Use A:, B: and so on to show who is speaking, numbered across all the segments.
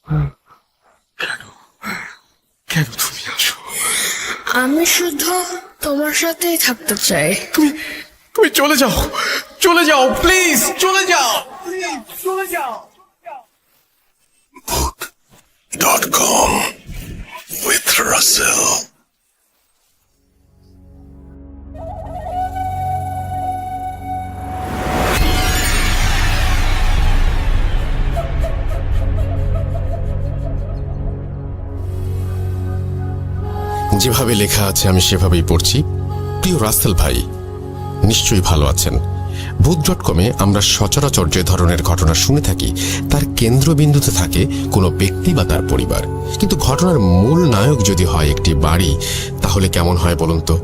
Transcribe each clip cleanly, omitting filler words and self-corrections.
A: কেন কেন তুমি আসো?
B: আমি শুধু তোমার সাথেই থাকতে চাই।
A: তুমি চলে যাও, চলে যাও, প্লিজ চলে যাও, চলে যাও।
C: Book.com with Russell. যেভাবে লেখা আছে আমি সেভাবেই পড়ছি। প্রিয় রাসেল ভাই, নিশ্চয়ই ভালো আছেন। Book.com-এ আমরা সচরাচর যে ধরনের ঘটনা শুনে থাকি তার কেন্দ্রবিন্দুতে থাকে কোনো ব্যক্তি বা তার পরিবার, কিন্তু ঘটনার মূল নায়ক যদি হয় একটি বাড়ি, তাহলে কেমন হয় বলুন তো?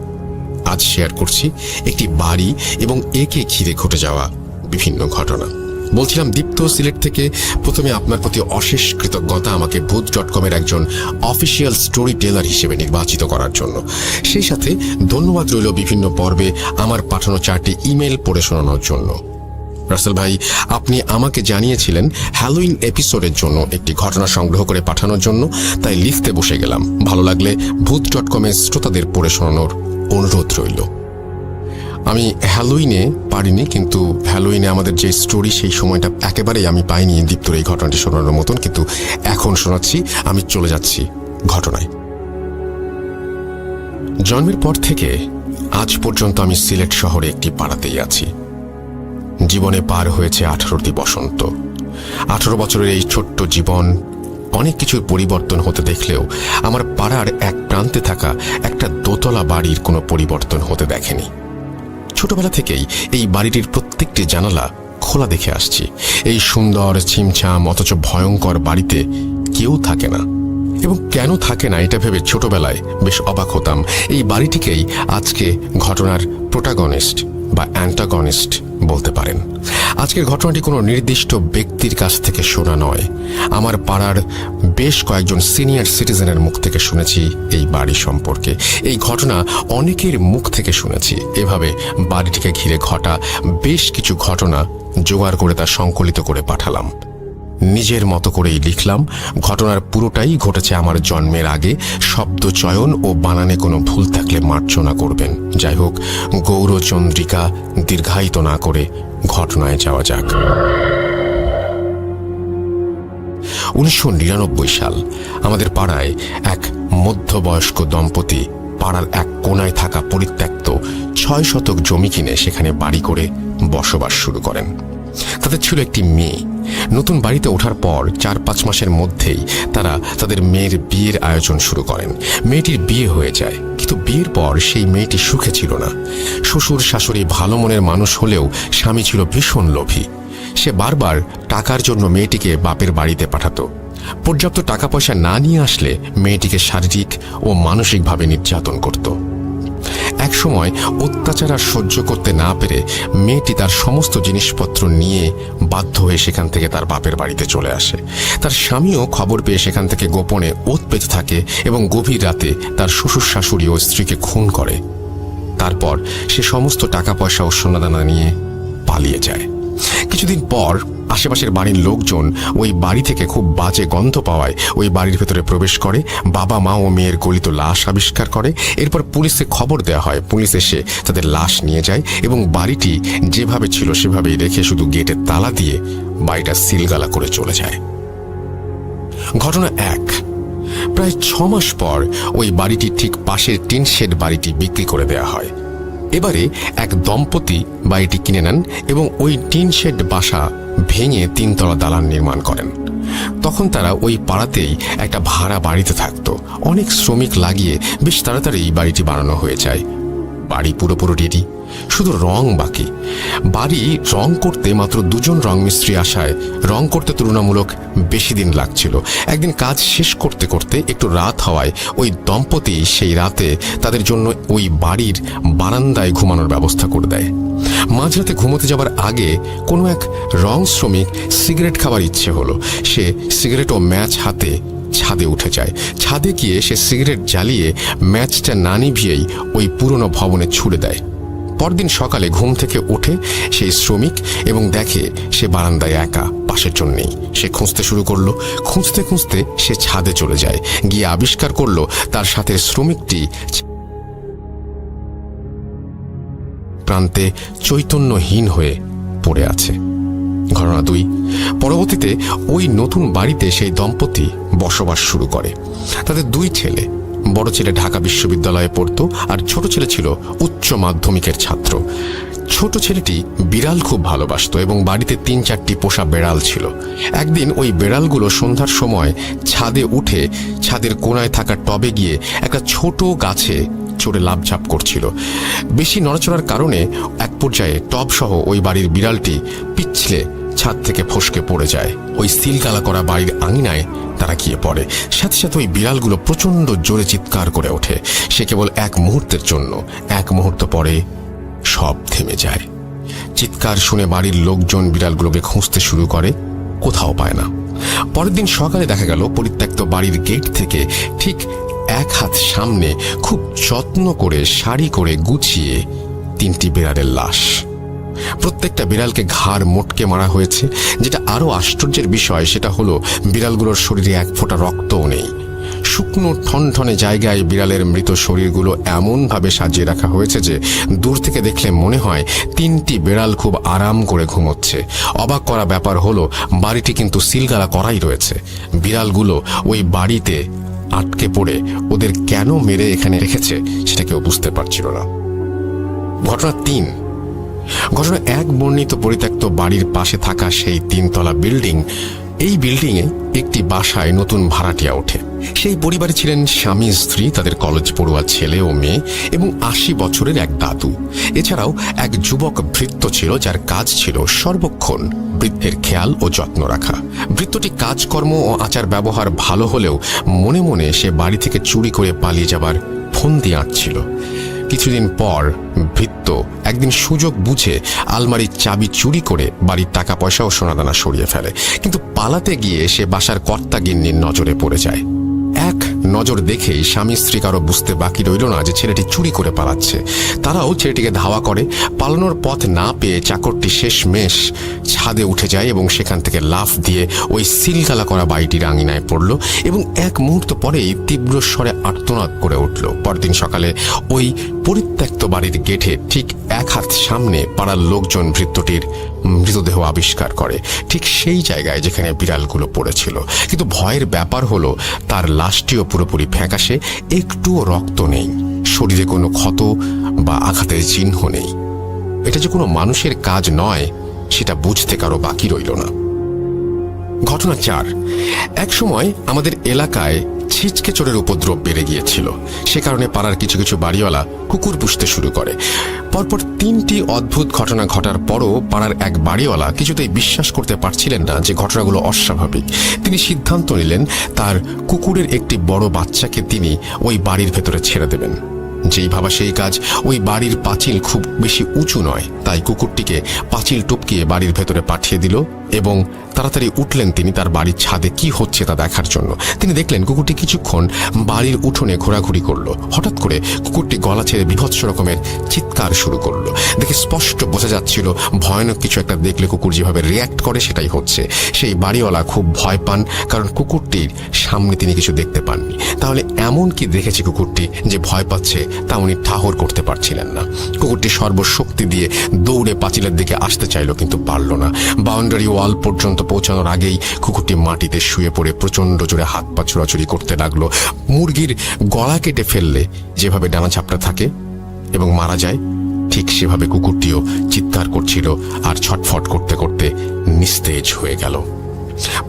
C: আজ শেয়ার করছি একটি বাড়ি এবং একে ঘিরে ঘটে যাওয়া বিভিন্ন ঘটনা। বলছিলাম দীপ্ত সিলেট থেকে প্রথমে আপনার প্রতি অশেষ কৃতজ্ঞতা আমাকে Book.com-এর একজন অফিসিয়াল স্টোরি টেলার হিসেবে নির্বাচিত করার জন্য। সেই সাথে ধন্যবাদ রইল বিভিন্ন পর্বে আমার পাঠানো 4টি ইমেল পড়ে শোনানোর জন্য। রাসেল ভাই, আপনি আমাকে জানিয়েছিলেন হ্যালোইন এপিসোডের জন্য একটি ঘটনা সংগ্রহ করে পাঠানোর জন্য, তাই লিখতে বসে গেলাম। ভালো লাগলে Book.com-এর শ্রোতাদের পড়ে শোনানোর অনুরোধ রইল। আমি হ্যালোইনে পারিনি, কিন্তু হ্যালোইনে আমাদের যে স্টোরি সেই সময়টা একেবারেই আমি পাইনি দীপ্তর এই ঘটনাটি শোনানোর মতন, কিন্তু এখন শোনাচ্ছি। আমি চলে যাচ্ছি ঘটনায়। জন্মের পর থেকে আজ পর্যন্ত আমি সিলেট শহরে একটি পাড়াতেই আছি। জীবনে পার হয়েছে 18টি বসন্ত। 18 বছরের এই ছোট্ট জীবন অনেক কিছুর পরিবর্তন হতে দেখলেও আমার পাড়ার এক প্রান্তে থাকা একটা দোতলা বাড়ির কোনো পরিবর্তন হতে দেখেনি। ছোটবেলা থেকেই এই বাড়িটির প্রত্যেকটি জানালা খোলা দেখে আসছি। এই সুন্দর ছিমছাম অথচ ভয়ঙ্কর বাড়িতে কেউ থাকে না, এবং কেন থাকে না এটা ভেবে ছোটবেলায় বেশ অবাক হতাম। এই বাড়িটিকেই আজকে ঘটনার প্রোটাগনিস্ট বা অ্যান্টাগনিস্ট বলতে পারেন। আজকের ঘটনাটি কোনো নির্দিষ্ট ব্যক্তির কাছ থেকে শোনা নয়, আমার পাড়ার বেশ কয়েকজন সিনিয়র সিটিজেনের মুখ থেকে শুনেছি এই বাড়ি সম্পর্কে। এই ঘটনা অনেকের মুখ থেকে শুনেছি। এভাবে বাড়িটিকে ঘিরে ঘটা বেশ কিছু ঘটনা জোগাড় করে তা সংকলিত করে পাঠালাম। নিজের মতো করেই লিখলাম। ঘটনার পুরোটাই ঘটেছে আমার জন্মের আগে। শব্দ চয়ন ও বানানে কোনো ভুল থাকলে মার্জনা করবেন। যাই হোক, গৌরচন্দ্রিকা দীর্ঘায়িত না করে ঘটনায় যাওয়া যাক। 1999 সাল। আমাদের পাড়ায় এক মধ্যবয়স্ক দম্পতি পাড়ার এক কোনায় থাকা পরিত্যক্ত 6 শতক জমি কিনে সেখানে বাড়ি করে বসবাস শুরু করেন। তাদের ছিল একটি মেয়ে। নতুন বাড়িতে ওঠার পর 4-5 মাসের মধ্যেই তারা তাদের মেয়ের বিয়ের আয়োজন শুরু করেন। মেয়েটির বিয়ে হয়ে যায়, কিন্তু বিয়ের পর সেই মেয়েটি সুখে ছিল না। শ্বশুর শাশুড়ি ভালো মনের মানুষ হলেও স্বামী ছিল ভীষণ লোভী। সে বারবার টাকার জন্য মেয়েটিকে বাপের বাড়িতে পাঠাতো। পর্যাপ্ত টাকা পয়সা না নিয়ে আসলে মেয়েটিকে শারীরিক ও মানসিকভাবে নির্যাতন করত। এক সময় অত্যাচার আর সহ্য করতে না পেরে মেয়েটি তার সমস্ত জিনিসপত্র নিয়ে বাধ্য হয়ে সেখান থেকে তার বাপের বাড়িতে চলে আসে। তার স্বামীও খবর পেয়ে সেখান থেকে গোপনে ওৎ পেতে থাকে এবং গভীর রাতে তার শ্বশুর শাশুড়ি ও স্ত্রীকে খুন করে। তারপর সে সমস্ত টাকা পয়সা ও সোনাদানা নিয়ে পালিয়ে যায়। কিছুদিন পর আশেপাশের বাড়ির লোকজন ওই বাড়ি থেকে খুব বাজে গন্ধ পাওয়ায় ওই বাড়ির ভেতরে প্রবেশ করে। বাবা মা ও মেয়ের গলিত লাশ আবিষ্কার করে। এরপর পুলিশে খবর দেওয়া হয়। পুলিশ এসে তাদের লাশ নিয়ে যায় এবং বাড়িটি যেভাবে ছিল সেভাবেই রেখে শুধু গেটে তালা দিয়ে বাড়িটা সিলগালা করে চলে যায়। ঘটনা 1। প্রায় 6 মাস পর ওই বাড়িটির ঠিক পাশের টিন শেড বাড়িটি বিক্রি করে দেওয়া হয়। এবারে এক দম্পতি বাড়িটি কিনে নেন এবং ওই টিন শেড বাসা ভেঙে 3 তলা দালান নির্মাণ করেন। তখন তারা ওই পাড়াতেই একটা ভাড়া বাড়িতে থাকতো। অনেক শ্রমিক লাগিয়ে বেশ তাড়াতাড়ি এই বাড়িটি বানানো হয়ে যায়। বাড়ি পুরোপুরি রেডি, শুধু রং বাকি। বাড়ি রং করতে মাত্র 2 জন রং মিস্ত্রি আসায় রং করতে তুলনামূলক বেশি দিন লাগছিল। একদিন কাজ শেষ করতে করতে একটু রাত হওয়ায় ওই দম্পতি সেই রাতে তাদের জন্য ওই বাড়ির বারান্দায় ঘুমানোর ব্যবস্থা করে দেয়। মাঝরাতে ঘুমোতে যাবার আগে কোনো এক রং শ্রমিক সিগারেট খাবার ইচ্ছে হলো। সে সিগারেট ও ম্যাচ হাতে ছাদে উঠে যায়। ছাদে গিয়ে সে সিগারেট জ্বালিয়ে ম্যাচটা না নিভিয়েই ওই পুরনো ভবনে ছুড়ে দেয়। পরদিন সকালে ঘুম থেকে ওঠে সেই শ্রমিক এবং দেখে সে বারান্দায় একা। জন নেই। সে খুঁজতে শুরু করলো। খুঁজতে খুঁজতে সে ছাদে চলে যায়, গিয়ে আবিষ্কার করলো তার সাথে শ্রমিকটি প্রান্তে চৈতন্যহীন হয়ে পড়ে আছে। ঘটনা 2, পরবর্তীতে ওই নতুন বাড়িতে সেই দম্পতি বসবাস শুরু করে। তাদের 2 ছেলে। বড় ছেলে ঢাকা বিশ্ববিদ্যালয়ে পড়তো, আর ছোট ছেলে ছিল উচ্চ মাধ্যমিকের ছাত্র। ছোট ছেলেটি বিড়াল খুব ভালোবাসতো এবং বাড়িতে 3-4টি পোষা বেড়াল ছিল। একদিন ওই বেড়ালগুলো সন্ধ্যার সময় ছাদে উঠে ছাদের কোণায় থাকা টবে গিয়ে একটা ছোট গাছে চড়ে লাফঝাপ করছিল। বেশি নড়াচড়ার কারণে এক পর্যায়ে টব সহ ওই বাড়ির বিড়ালটি পিছলে ছাদ থেকে ফসকে পড়ে যায়। ওই সিলগালা করা বাড়ির আঙিনায় তারা গিয়ে পড়ে। সাথে সাথে ওই বিড়ালগুলো প্রচন্ড জোরে চিৎকার করে ওঠে। সে কেবল এক মুহূর্তের জন্য। এক মুহূর্ত পরে সব থেমে যায়। চিৎকার শুনে বাড়ির লোকজন বিড়ালগুলোকে খুঁজতে শুরু করে, কোথাও পায় না। পরের দিন সকালে দেখা গেল পরিত্যক্ত বাড়ির গেট থেকে ঠিক 1 হাত সামনে খুব যত্ন করে সারি করে গুছিয়ে 3টি বিড়ালের লাশ। প্রত্যেকটা বিড়ালকে ঘাড় মোটকে মারা হয়েছে। যেটা আরো আশ্চর্যের বিষয় সেটা হলো বিড়ালগুলোর শরীরে এক ফোঁটা রক্তও নেই। শুকনো ঠনঠনে জায়গায় বিড়ালের মৃত শরীরগুলো এমনভাবে সাজিয়ে রাখা হয়েছে যে দূর থেকে দেখলে মনে হয় 3টি বিড়াল খুব আরাম করে ঘুমোচ্ছে। অবাক করা ব্যাপার হলো বাড়িটি কিন্তু সিলগালা করাই রয়েছে। বিড়ালগুলো ওই বাড়িতে আটকে পড়ে ওদের কেন মেরে এখানে রেখেছে সেটা কেউ বুঝতে পারছিল না। ঘটনা 3, ঘটনা 1 বর্ণিত পরিত্যক্ত বাড়ির পাশে থাকা সেই 3তলা বিল্ডিং। এই বিল্ডিংয়ে একটি বাসায় নতুন ভাড়াটিয়া ওঠে। সেই পরিবারে ছিলেন স্বামী স্ত্রী, তাদের কলেজ পড়ুয়া ছেলে ও মেয়ে এবং 80 বছরের এক দাদু। এছাড়াও এক যুবক ভৃত্য ছিল, যার কাজ ছিল সর্বক্ষণ বৃদ্ধের খেয়াল ও যত্ন রাখা। ভৃত্যটি কাজকর্ম ও আচার ব্যবহার ভালো হলেও মনে মনে সে বাড়ি থেকে চুরি করে পালিয়ে যাবার ফন্দি আঁটছিল। কিছুদিন পর ভৃত্য একদিন সুযোগ বুঝে আলমারির চাবি চুরি করে বাড়ির টাকা পয়সা ও সোনাদানা সরিয়ে ফেলে। কিন্তু পালাতে গিয়ে সে বাসার কর্তাগিন্নির নজরে পড়ে যায়। এক নজর দেখেই স্বামী স্ত্রী কারো বুঝতে বাকি রইল না যে ছেলেটি চুরি করে পালাচ্ছে। তারাও ছেলেটিকে ধাওয়া করে। পালানোর পথ না পেয়ে চাকরটি শেষমেশ ছাদে উঠে যায় এবং সেখান থেকে লাফ দিয়ে ওই সিলগালা করা বাড়িটির আঙিনায় পড়ল এবং 1 মুহূর্ত পরেই তীব্র স্বরে আর্তনাদ করে উঠল। পরদিন সকালে ওই পরিত্যক্ত বাড়ির গেটে ঠিক 1 হাত সামনে পাড়ার লোকজন ভৃত্যটির মৃতদেহ আবিষ্কার করে, ঠিক সেই জায়গায় যেখানে বিড়ালগুলো পড়েছিল। কিন্তু ভয়ের ব্যাপার হলো তার লাশটিও পুরোপুরি ফ্যাকাশে, একটুও রক্ত নেই, শরীরে কোনো ক্ষত বা আঘাতের চিহ্ন নেই। এটা যে কোনো মানুষের কাজ নয় সেটা বুঝতে কারো বাকি রইল না। ঘটনা 4, এক সময় আমাদের এলাকায় ছিচকে চোরের উপদ্রব বেড়ে গিয়েছিল। সে কারণে পাড়ার কিছু কিছু বাড়িওয়ালা কুকুর পুষতে শুরু করে। পরপর 3টি অদ্ভুত ঘটনা ঘটার পরও পাড়ার এক বাড়িওয়ালা কিছুতেই বিশ্বাস করতে পারছিলেন না যে ঘটনাগুলো অস্বাভাবিক। তিনি সিদ্ধান্ত নিলেন তার কুকুরের একটি বড় বাচ্চাকে তিনি ওই বাড়ির ভেতরে ছেড়ে দেবেন। যেই ভাবা সেই কাজ। ওই বাড়ির পাঁচিল খুব বেশি উঁচু নয়, তাই কুকুরটিকে পাঁচিল টপকিয়ে বাড়ির ভেতরে পাঠিয়ে দিল এবং তাড়াতাড়ি উঠলেন তিনি তার বাড়ির ছাদে কি হচ্ছে তা দেখার জন্য। তিনি দেখলেন কুকুরটি কিছুক্ষণ বাড়ির উঠোনে ঘোরাঘুরি করলো। হঠাৎ করে কুকুরটি গলা ছেড়ে বিভৎস রকমের চিৎকার শুরু করলো। দেখে স্পষ্ট বোঝা যাচ্ছিল ভয়ানক কিছু একটা দেখলে কুকুর যেভাবে রিয়্যাক্ট করে সেটাই হচ্ছে। সেই বাড়িওয়ালা খুব ভয় পান, কারণ কুকুরটির সামনে তিনি কিছু দেখতে পাননি। তাহলে এমন কি দেখেছে কুকুরটি যে ভয় পাচ্ছে তা উনি ঠাহর করতে পারছিলেন না। কুকুরটি সর্বশক্তি দিয়ে দৌড়ে পাঁচিলের দিকে আসতে চাইল, কিন্তু পারল না। বাউন্ডারি ওয়াল পর্যন্ত পৌঁছানোর আগেই কুকুরটি মাটিতে শুয়ে পড়ে প্রচন্ড জোরে হাত পা ছোড়াছুড়ি করতে লাগলো। মুরগির গলা কেটে ফেললে যেভাবে ডানা ঝাপটা থাকে এবং মারা যায়, ঠিক সেভাবে কুকুরটিও চিৎকার করছিল আর ছটফট করতে করতে নিস্তেজ হয়ে গেল।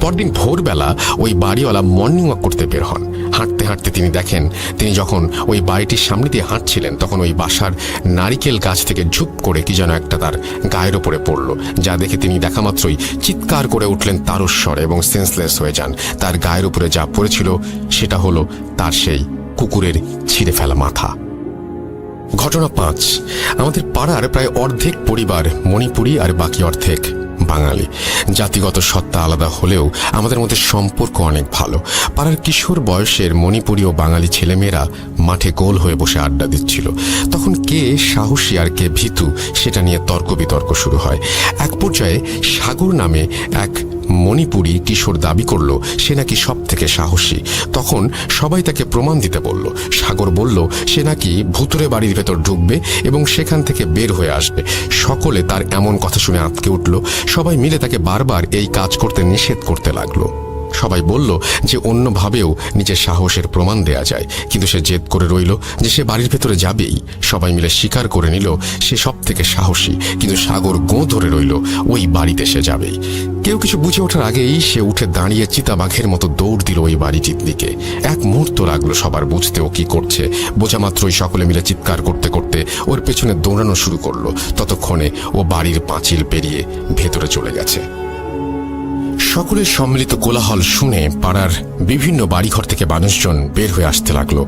C: পরদিন ভোরবেলা ওই বাড়িওয়ালা মর্নিং ওয়াক করতে বের হন। হাঁটতে হাঁটতে তিনি দেখেন, তিনি যখন ওই বাড়িটির সামনে দিয়ে হাঁটছিলেন তখন ওই বাসার নারিকেল গাছ থেকে ঝুপ করে কি যেন একটা তার গায়ের ওপরে পড়ল, যা দেখে তিনি দেখা মাত্রই চিৎকার করে উঠলেন তারস্বরে এবং সেন্সলেস হয়ে যান। তার গায়ের উপরে যা পড়েছিল সেটা হলো তার সেই কুকুরের ছিঁড়ে ফেলা মাথা। ঘটনা 5, আমাদের পাড়ার প্রায় অর্ধেক পরিবার মণিপুরী আর বাকি অর্ধেক বাঙালি। জাতিগত সত্তা আলাদা হলেও আমাদের মধ্যে সম্পর্ক অনেক ভালো। পাড়ার কিশোর বয়সের মণিপুরী ও বাঙালি ছেলেমেয়েরা মাঠে গোল হয়ে বসে আড্ডা দিচ্ছিল। তখন কে সাহসী আর কে ভীতু সেটা নিয়ে তর্ক বিতর্ক শুরু হয়। এক পর্যায়ে সাগর নামে এক মণিপুরী কিশোর দাবি করলো সে নাকি সব থেকে সাহসী। তখন সবাই তাকে প্রমাণ দিতে বলল। সাগর বলল সে নাকি ভুতুরে বাড়ির ভেতর ঢুকবে এবং সেখান থেকে বের হয়ে আসবে। সকলে তার এমন কথা শুনে আঁতকে উঠল। সবাই মিলে তাকে বারবার এই কাজ করতে নিষেধ করতে লাগলো। সবাই বলল যে অন্যভাবেও নিজের সাহসের প্রমাণ দেয়া যায়, কিন্তু সে জেদ করে রইল যে সে বাড়ির ভেতরে যাবেই। সবাই মিলে স্বীকার করে নিল সে সব থেকে সাহসী, কিন্তু সাগর গোঁ ধরে রইল ওই বাড়িতে সে যাবেই। কেউ কিছু বুঝে ওঠার আগেই সে উঠে দাঁড়িয়ে চিতাবাঘের মতো দৌড় দিল ওই বাড়িটির দিকে। এক মুহূর্ত লাগলো সবার বুঝতে ও কি করছে। বোঝা মাত্রই সকলে মিলে চিৎকার করতে করতে ওর পেছনে দৌড়ানো শুরু করলো। ততক্ষণে ও বাড়ির পাঁচিল পেরিয়ে ভেতরে চলে গেছে। সকলের সম্মিলিত কোলাহল শুনে পাড়ার বিভিন্ন বাড়িঘর থেকে মানুষজন বের হয়ে আসতে লাগলো।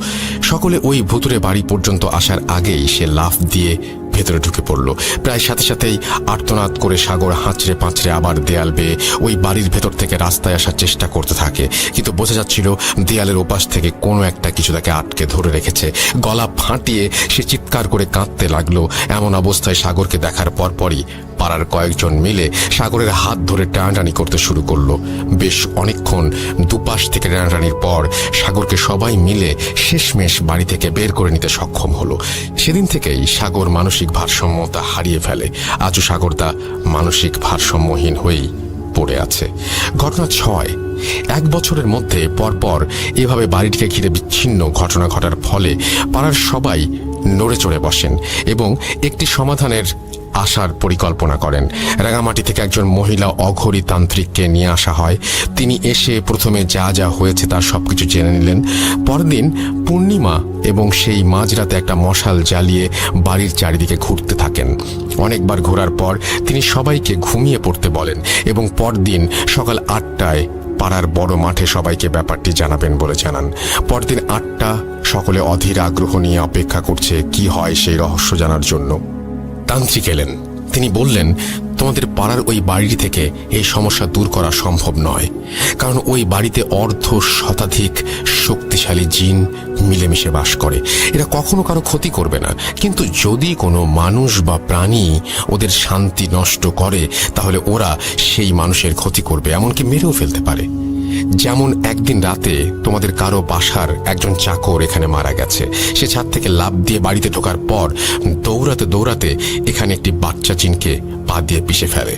C: সকলে ওই ভুতুরে বাড়ি পর্যন্ত আসার আগেই সে লাফ দিয়ে ভেতরে ঢুকে পড়ল। প্রায় সাথে সাথেই আর্তনাদ করে সাগর হাঁচড়ে পাঁচড়ে আবার দেয়াল বেয়ে ওই বাড়ির ভেতর থেকে রাস্তায় আসার চেষ্টা করতে থাকে, কিন্তু বোঝা যাচ্ছিল দেয়ালের ওপাশ থেকে কোনো একটা কিছু তাকে আটকে ধরে রেখেছে। গলা ফাটিয়ে সে চিৎকার করে কাঁদতে লাগলো। এমন অবস্থায় সাগরকে দেখার পরপরই পাড়ার কয়েকজন মিলে সাগরের হাত ধরে টানাটানি করতে শুরু করলো। বেশ অনেকক্ষণ দুপাশ থেকে টানাটানির পর সাগরকে সবাই মিলে শেষমেশ বাড়ি থেকে বের করে নিতে সক্ষম হলো। সেদিন থেকেই সাগর মানসিক ভারসাম্যতা হারিয়ে ফেলে। আজও সাগর তা মানসিক ভারসাম্যহীন হয়েই পড়ে আছে। ঘটনা 6। 1 বছরের মধ্যে পরপর এভাবে বাড়িটিকে ঘিরে বিচ্ছিন্ন ঘটনা ঘটার ফলে পাড়ার সবাই নড়ে চড়ে বসেন এবং একটি সমাধানের আসার পরিকল্পনা করেন। রাঙামাটি থেকে একজন মহিলা অঘরী তান্ত্রিককে নিয়ে আসা হয়। তিনি এসে প্রথমে যা যা হয়েছে তার সবকিছু জেনে নিলেন। পরদিন পূর্ণিমা এবং সেই মাঝরাতে একটা মশাল জ্বালিয়ে বাড়ির চারিদিকে ঘুরতে থাকেন। অনেকবার ঘোরার পর তিনি সবাইকে ঘুমিয়ে পড়তে বলেন এবং পরদিন সকাল 8টায় পাড়ার বড় মাঠে সবাইকে ব্যাপারটি জানাবেন বলে জানান। পরদিন 8টা সকলে অধীর আগ্রহ নিয়ে অপেক্ষা করছে কি হয় সেই রহস্য জানার জন্য। তান্ত্রিক এলেন। তিনি বললেন, তোমাদের পাড়ার ওই বাড়িটি থেকে এই সমস্যা দূর করা সম্ভব নয়, কারণ ওই বাড়িতে অর্ধ শতাধিক শক্তিশালী জিন মিলেমিশে বাস করে। এরা কখনো কারো ক্ষতি করবে না, কিন্তু যদি কোনো মানুষ বা প্রাণী ওদের শান্তি নষ্ট করে তাহলে ওরা সেই মানুষের ক্ষতি করবে, এমনকি মেরেও ফেলতে পারে। যেমন একদিন রাতে তোমাদের কারো বাসার একজন চাকর এখানে মারা গেছে। সে ছাদ থেকে লাফ দিয়ে বাড়িতে ঢোকার পর দৌড়াতে দৌড়াতে এখানে একটি বাচ্চা জিনকে পা দিয়ে পিষে ফেলে।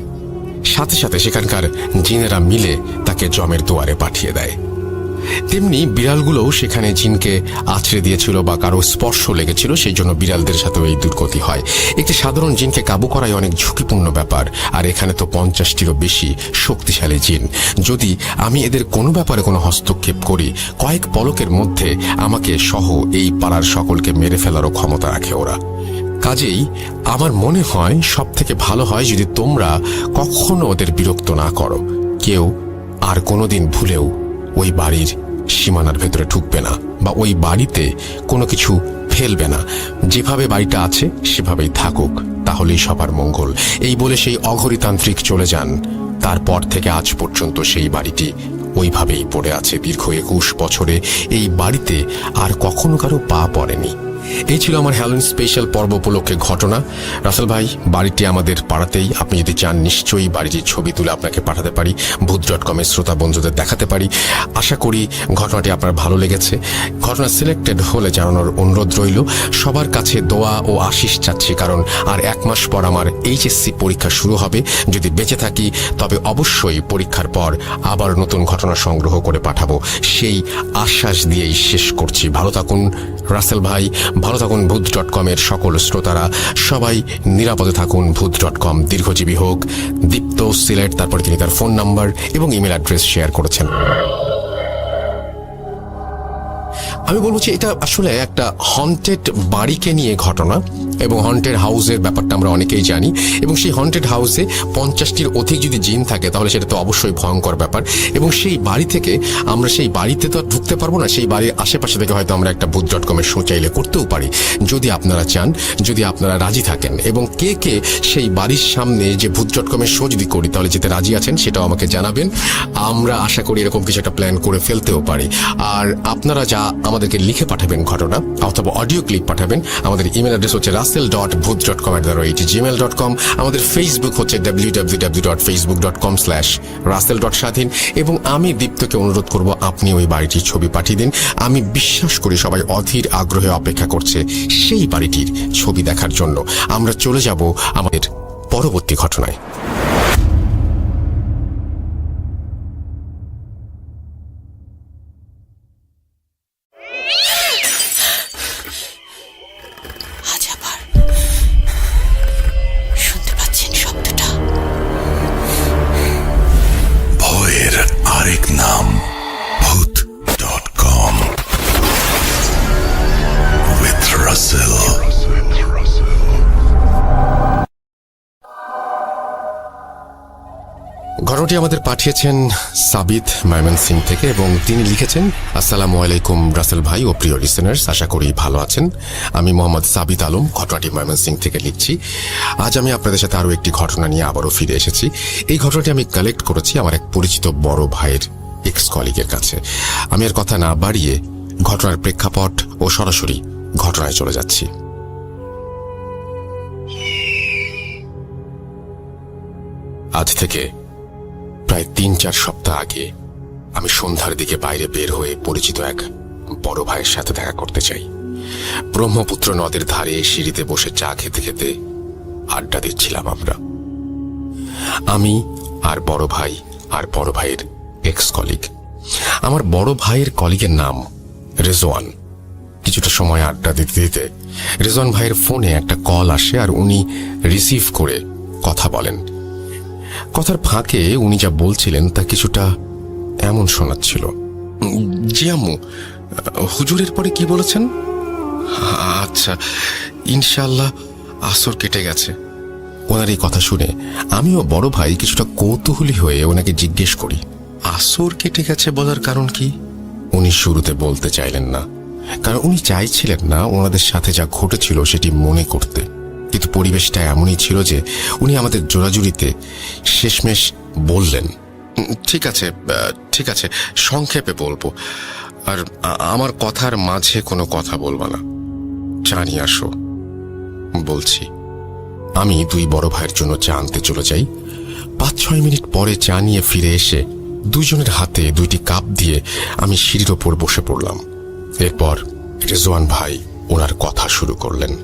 C: সাথে সাথে সেখানকার জিনেরা মিলে তাকে জমের দুয়ারে পাঠিয়ে দেয়। তেমনি বিড়ালগুলোও সেখানে জিনকে আছড়ে দিয়েছিল বা কারো স্পর্শ লেগেছিল, সেই জন্য বিড়ালদের সাথেও এই দুর্গতি হয়। একটি সাধারণ জিনকে কাবু করাই অনেক ঝুঁকিপূর্ণ ব্যাপার, আর এখানে তো 50টিরও বেশি শক্তিশালী জিন। যদি আমি এদের কোনো ব্যাপারে কোনো হস্তক্ষেপ করি, কয়েক পলকের মধ্যে আমাকে সহ এই পাড়ার সকলকে মেরে ফেলারও ক্ষমতা রাখে ওরা। কাজেই আমার মনে হয় সব থেকে ভালো হয় যদি তোমরা কখনো ওদের বিরক্ত না করো। কেউ আর কোনোদিন ভুলেও ওই বাড়ির সীমানার ভেতরে ঢুকবে না বা ওই বাড়িতে কোনো কিছু ফেলবে না। যেভাবে বাড়িটা আছে সেভাবেই থাকুক, তাহলেই সবার মঙ্গল। এই বলে সেই অঘরী তান্ত্রিক চলে যান। তারপর থেকে আজ পর্যন্ত সেই বাড়িটি ওইভাবেই পড়ে আছে। দীর্ঘ 21 বছরে এই বাড়িতে আর কখনো কারো পা পড়েনি। এই ছিল আমার হ্যালোইন স্পেশাল পর্ব উপলক্ষে ঘটনা। রাসেল ভাই, বাড়িটি আমাদের পাড়াতেই। আপনি যদি চান নিশ্চয়ই বাড়িটির ছবি তুলে আপনাকে পাঠাতে পারি, ভূত.com এর শ্রোতা বন্ধুদের দেখাতে পারি। আশা করি ঘটনাটি আপনার ভালো লেগেছে। ঘটনা সিলেক্টেড হলে জানানোর অনুরোধ রইল। সবার কাছে দোয়া ও আশিস চাচ্ছি, কারণ আর 1 মাস পর আমার HSC পরীক্ষা শুরু হবে। যদি বেঁচে থাকি তবে অবশ্যই পরীক্ষার পর আবার নতুন ঘটনা সংগ্রহ করে পাঠাবো, সেই আশ্বাস দিয়েই শেষ করছি। ভালো থাকুন রাসেল ভাই, ভালো থাকুন ভূত.com এর সকল শ্রোতারা, সবাই নিরাপদে থাকুন। ভূত.com দীর্ঘজীবী হোক। দীপ্ত সিলেট, তারপরে তিনি তার ফোন নাম্বার এবং ইমেল অ্যাড্রেস শেয়ার করেছেন। আমি বলবো যে এটা আসলে একটা হন্টেড বাড়িকে নিয়ে ঘটনা, এবং হন্টেড হাউসের ব্যাপারটা আমরা অনেকেই জানি। এবং সেই হন্টেড হাউসে 50টির অধিক যদি জিন থাকে তাহলে সেটা তো অবশ্যই ভয়ঙ্কর ব্যাপার। এবং সেই বাড়ি থেকে আমরা সেই বাড়িতে তো আর ঢুকতে পারবো না, সেই বাড়ির আশেপাশে থেকে হয়তো আমরা একটা ভূত.com এর শো চাইলে করতেও পারি, যদি আপনারা চান, যদি আপনারা রাজি থাকেন। এবং কে কে সেই বাড়ির সামনে যে ভূত.com এর শো যদি করি তাহলে যেতে রাজি আছেন সেটাও আমাকে জানাবেন। আমরা আশা করি এরকম কিছু একটা প্ল্যান করে ফেলতেও পারি। আর আপনারা যা আমাদেরকে লিখে পাঠাবেন ঘটনা অথবা অডিও ক্লিপ পাঠাবেন। আমাদের ইমেল অ্যাড্রেস হচ্ছে russell.bhuj.com@gmail.com। আমাদের ফেসবুক হচ্ছে www.facebook.com/russell.স্বাধীন। এবং আমি দীপ্তকে অনুরোধ করব আপনি ওই বাড়িটির ছবি পাঠিয়ে দিন। আমি বিশ্বাস করি সবাই অধীর আগ্রহে অপেক্ষা করছে সেই বাড়িটির ছবি দেখার জন্য। আমরা চলে যাব আমাদের পরবর্তী ঘটনায়।
D: আজ আবার শুনতে পাচ্ছেন শব্দটা?
E: ভয়ের আরেক নাম ভূত.com with Russell।
C: ঘটনাটি আমাদের পাঠিয়েছেন সাবিত ময়মনসিং থেকে এবং তিনি লিখেছেন, আসসালামু আলাইকুম রাসেল ভাই ও প্রিয় লিসেনার্স, আশা করি ভালো আছেন। আমি মোহাম্মদ সাবিত আলম ঘটনাটি ময়মনসিং থেকে লিখছি। আজ আমি আপনাদের সাথে আরও একটি ঘটনা নিয়ে আবারও ফিরে এসেছি। এই ঘটনাটি আমি কালেক্ট করেছি আমার এক পরিচিত বড় ভাইয়ের এক্স কলিগের কাছে। আমি আর কথা না বাড়িয়ে ঘটনার প্রেক্ষাপট ও সরাসরি ঘটনায় চলে যাচ্ছি। আজ থেকে প্রায় ৩-৪ সপ্তাহ আগে আমি সন্ধ্যার দিকে বাইরে বের হয়ে পরিচিত এক বড় ভাইয়ের সাথে দেখা করতে চাই। ব্রহ্মপুত্র নদের ধারে সিঁড়িতে বসে চা খেতে খেতে আড্ডা দিচ্ছিলাম আমরা, আমি আর বড় ভাই আর বড় ভাইয়ের এক্স কলিগ। আমার বড় ভাইয়ের কলিগের নাম রেজওয়ান। কিছুটা সময় আড্ডা দিতে দিতে রেজওয়ান ভাইয়ের ফোনে একটা কল আসে আর উনি রিসিভ করে কথা বলেন। কথার ফাঁকে উনি যা বলছিলেন তা কিছুটা এমন শোনাচ্ছিল, জি আম্মু, হুজুরের পরে কি বলেছেন? আচ্ছা, ইনশাআল্লাহ আসর কেটে গেছে। ওনার এই কথা শুনে আমিও বড় ভাই কিছুটা কৌতূহলী হয়ে ওনাকে জিজ্ঞেস করি, আসর কেটে গেছে বলার কারণ কি? উনি শুরুতে বলতে চাইলেন না, কারণ উনি চাইছিলেন না ওনাদের সাথে যা ঘটেছিল সেটি মনে করতে। কিন্তু পরিবেশটা এমনই ছিল যে উনি আমাদের জোরাজুরিতে শেষমেশ বললেন, ঠিক আছে ঠিক আছে, সংক্ষেপে বলবো, আর আমার কথার মাঝে কোনো কথা বলবো না, চা নিয়ে আসো। বলছি। আমি দুই বড় ভাইয়ের জন্য চা আনতে চলে যাই। 5-6 মিনিট পরে চা নিয়ে ফিরে এসে দুইজনের হাতে 2টি কাপ দিয়ে আমি সিঁড়ির ওপর বসে পড়লাম। এরপর রেজওয়ান ভাই ওনার কথা শুরু করলেন।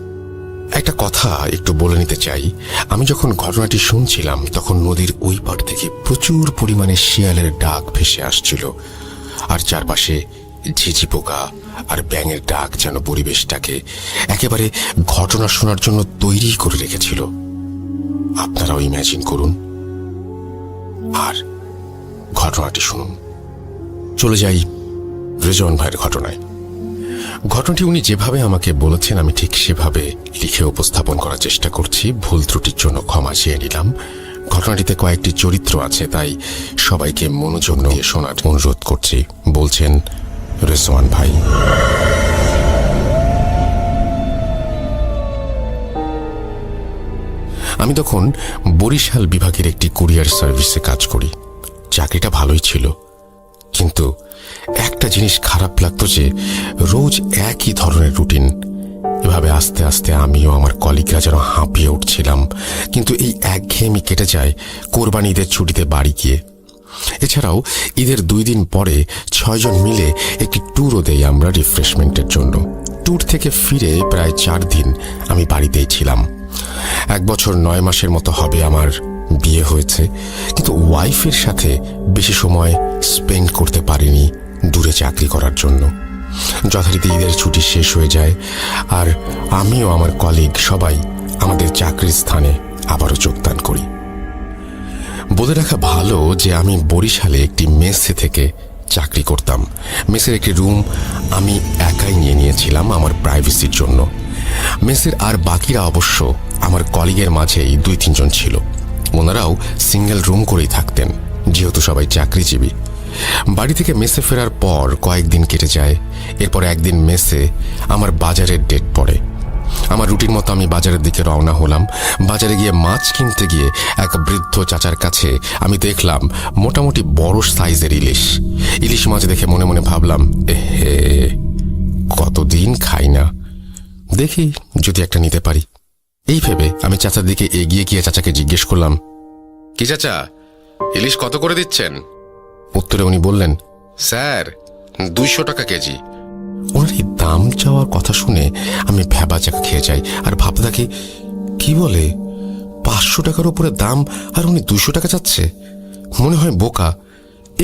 C: একটা কথা একটু বলে নিতে চাই, আমি যখন ঘটনাটি শুনছিলাম তখন নদীর ওই পার থেকে প্রচুর পরিমাণে শিয়ালের ডাক ভেসে আসছিল, আর চারপাশে ঝিঝি পোকা আর ব্যাঙের ডাক যেন পরিবেশটাকে একেবারে ঘটনা শোনার জন্য তৈরি করে রেখেছিল। আপনারাও ইম্যাজিন করুন আর ঘটনাটি শুনুন। চলে যাই রেজওয়ান ভাইয়ের ঘটনায়। ঘটনাটি উনি যেভাবে আমাকে বলেছেন আমি ঠিক সেভাবে লিখে উপস্থাপন করার চেষ্টা করছি। ভুল ত্রুটির জন্য ক্ষমা চেয়ে নিলাম। ঘটনাটিতে কয়েকটি চরিত্র আছে, তাই সবাইকে মনোযোগ দিয়ে শোনার অনুরোধ করছি। বলছেন রেজওয়ান ভাই। আমি তখন বরিশাল বিভাগের একটি কুরিয়ার সার্ভিসে কাজ করি। চাকরিটা ভালোই ছিল, কিন্তু একটা জিনিস খারাপ লাগতো যে রোজ একই ধরনের রুটিন। এভাবে আস্তে আস্তে আমিও আমার কলিগরা যেন হাঁপিয়ে উঠছিলাম। কিন্তু এই একঘেয়েমি কেটে যায় কোরবানি ঈদের ছুটিতে বাড়ি গিয়ে। এছাড়াও ঈদের 2 দিন পরে 6 জন মিলে একটি ট্যুরও দেই আমরা রিফ্রেশমেন্টের জন্য। ট্যুর থেকে ফিরে প্রায় 4 দিন আমি বাড়িতেই ছিলাম। 1 বছর 9 মাসের মতো হবে আমার বিয়ে হয়েছে, কিন্তু ওয়াইফের সাথে বেশি সময় স্পেন্ড করতে পারিনি দূরে চাকরি করার জন্য। যথারীতি ঈদের ছুটি শেষ হয়ে যায় আর আমিও আমার কলিগ সবাই আমাদের চাকরির স্থানে আবারও যোগদান করি। বলে রাখা ভালো যে আমি বরিশালে একটি মেসে থেকে চাকরি করতাম। মেসের একটি রুম আমি একাই নিয়েছিলাম আমার প্রাইভেসির জন্য। মেসের আর বাকিরা অবশ্য আমার কলিগের মাঝেই 2-3 জন ছিল। ওনারাও সিঙ্গেল রুম করেই থাকতেন, যেহেতু সবাই চাকরিজীবী। বাড়ি থেকে মেসে ফেরার পর কয়েকদিন কেটে যায়। এরপর একদিন মেসে আমার বাজারের ডেট পড়ে। আমার রুটিন মতো আমি বাজারের দিকে রওনা হলাম। বাজারে গিয়ে মাছ কিনতে গিয়ে এক বৃদ্ধ চাচার কাছে আমি দেখলাম মোটামুটি বড় সাইজের ইলিশ মাছ দেখে মনে মনে ভাবলাম, এহে, কতদিন খাই না, দেখি যদি একটা নিতে পারি। এই ভেবে আমি চাচার দিকে এগিয়ে গিয়ে চাচাকে জিজ্ঞেস করলাম, কি চাচা, ইলিশ কত করে দিচ্ছেন? উত্তরে উনি বললেন, স্যার 200 টাকা কেজি। ওনার এই দাম চাওয়ার কথা শুনে আমি ভ্যাবাচাকা খেয়ে যাই আর ভাবতে থাকি, কি বলে 500 টাকার উপরে দাম, আর উনি 200 টাকা চাচ্ছে। মনে হয় বোকা,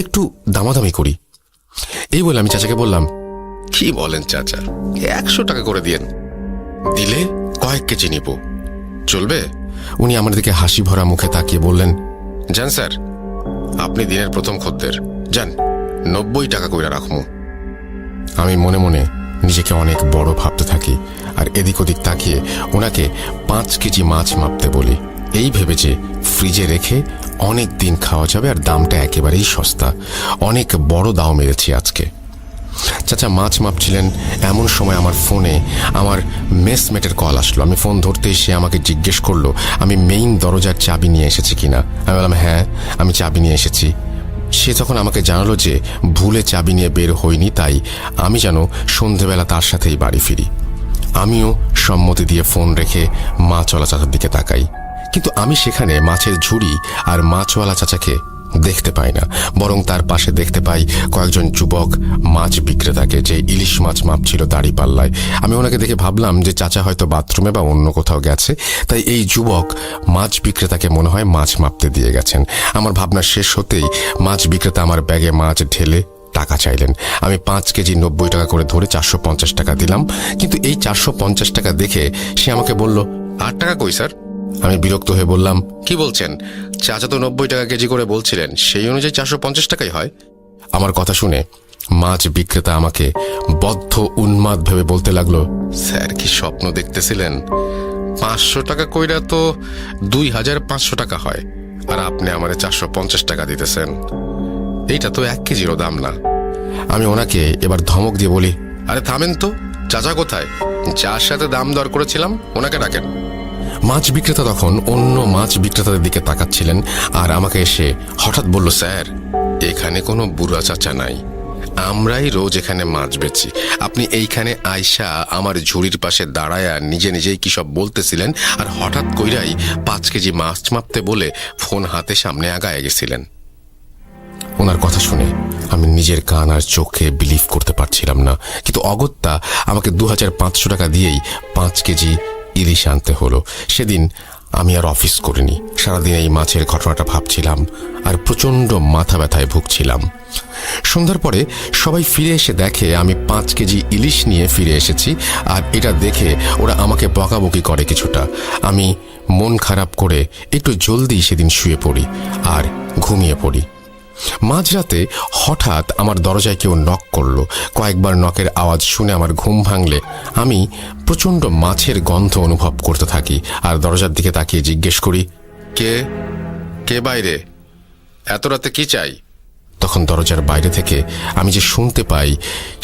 C: একটু দামাদামি করি। এই বলে আমি চাচাকে বললাম, কি বলেন চাচা, 100 টাকা করে দিয়েন, দিলে কয়েক কেজি নিব, চলবে? উনি আমার দিকে হাসি ভরা মুখে তাকিয়ে বললেন, যান স্যার, আপনি দিনের প্রথম খদ্দের, যান 90 টাকা কইরা রাখবো। আমি মনে মনে নিজেকে অনেক বড় ভাবতে থাকি আর এদিক ওদিক তাকিয়ে ওনাকে 5 কেজি মাছ মাপতে বলি, এই ভেবে যে ফ্রিজে রেখে অনেক দিন খাওয়া যাবে আর দামটা একেবারেই সস্তা। অনেক বড় দাও মেরেছি আজকে। চাচা মাছ মাপছিলেন, এমন সময় আমার ফোনে আমার মেসমেটের কল আসলো। আমি ফোন ধরতেই সে আমাকে জিজ্ঞেস করলো আমি মেইন দরজার চাবি নিয়ে এসেছি কিনা। আমি বললাম, হ্যাঁ আমি চাবি নিয়ে এসেছি। সে তখন আমাকে জানালো যে ভুলে চাবি নিয়ে বের হইনি, তাই আমি যেন সন্ধেবেলা তার সাথেই বাড়ি ফিরি। আমিও সম্মতি দিয়ে ফোন রেখে মাছওয়ালা চাচার দিকে তাকাই, কিন্তু আমি সেখানে মাছের ঝুড়ি আর মাছওয়ালা চাচাকে দেখতে পাই না, বরং তার পাশে দেখতে পাই কয়েকজন যুবক মাছ বিক্রেতাকে, যে ইলিশ মাছ মাপছিল দাড়ি পাল্লায়। আমি ওনাকে দেখে ভাবলাম যে চাচা হয়তো বাথরুমে বা অন্য কোথাও গেছে, তাই এই যুবক মাছ বিক্রেতাকে মনে হয় মাছ মাপতে দিয়ে গেছেন। আমার ভাবনা শেষ হতেই মাছ বিক্রেতা আমার ব্যাগে মাছ ঢেলে টাকা চাইলেন। আমি 5 কেজি 90 টাকা করে ধরে 450 টাকা দিলাম, কিন্তু এই 450 টাকা দেখে সে আমাকে বলল, 8 টাকা কই স্যার? আমি বিরক্ত হয়ে বললাম, কি বলছেন, চাচা তো 90 টাকা কেজি করে বলছিলেন, সেই অনুযায়ী 450 টাকাই হয়। আমার কথা শুনে মাছ বিক্রেতা আমাকে বদ্ধ উন্মাদ ভেবে বলতে লাগলো, স্যার কি স্বপ্ন দেখতেছিলেন? 500 টাকা কইরা তো 2500 টাকা হয়, আর আপনি আমারে 450 টাকা দিতেছেন, এইটা তো 1 কেজিরও দাম না। আমি ওনাকে এবার ধমক দিয়ে বলি, আরে থামেন তো, চাচা কোথায়? যার সাথে দাম দর করেছিলাম ওনাকে ডাকেন। মাছ বিক্রেতা তখন অন্য মাছ বিক্রেতাদের দিকে তাকাচ্ছিলেন আর আমাকে এসে হঠাৎ বলল, স্যার এখানে কোনো বুড়া চাচা নাই, আমরাই রোজ এখানে মাছ বেচি। আপনি এইখানে আয়সা আমার ঝুড়ির পাশে দাঁড়ায়া নিজে নিজেই কি সব বলতেছিলেন, আর হঠাৎ কইরাই 5 কেজি মাছ মাপতে বলে ফোন হাতে সামনে আগায় গেছিলেন। ওনার কথা শুনে আমি নিজের কান আর চোখে বিলিভ করতে পারছিলাম না, কিন্তু অগত্যা আমাকে 2500 টাকা দিয়েই 5 কেজি ইলিশ আনতে হলো। সেদিন আমি আর অফিস করিনি, সারাদিন এই মাছের ঘটনাটা ভাবছিলাম আর প্রচণ্ড মাথা ব্যথায় ভুগছিলাম। সন্ধ্যার পরে সবাই ফিরে এসে দেখে আমি 5 কেজি ইলিশ নিয়ে ফিরে এসেছি, আর এটা দেখে ওরা আমাকে বকাবকি করে কিছুটা। আমি মন খারাপ করে একটু জলদি সেদিন শুয়ে পড়ি আর ঘুমিয়ে পড়ি। মাঝরাতে হঠাৎ আমার দরজায় কেউ নক করলো। কয়েকবার নকের আওয়াজ শুনে আমার ঘুম ভাঙলে আমি প্রচণ্ড মাছের গন্ধ অনুভব করতে থাকি আর দরজার দিকে তাকিয়ে জিজ্ঞেস করি, কে কে বাইরে, এত রাতে কি চাই? তখন দরজার বাইরে থেকে আমি যে শুনতে পাই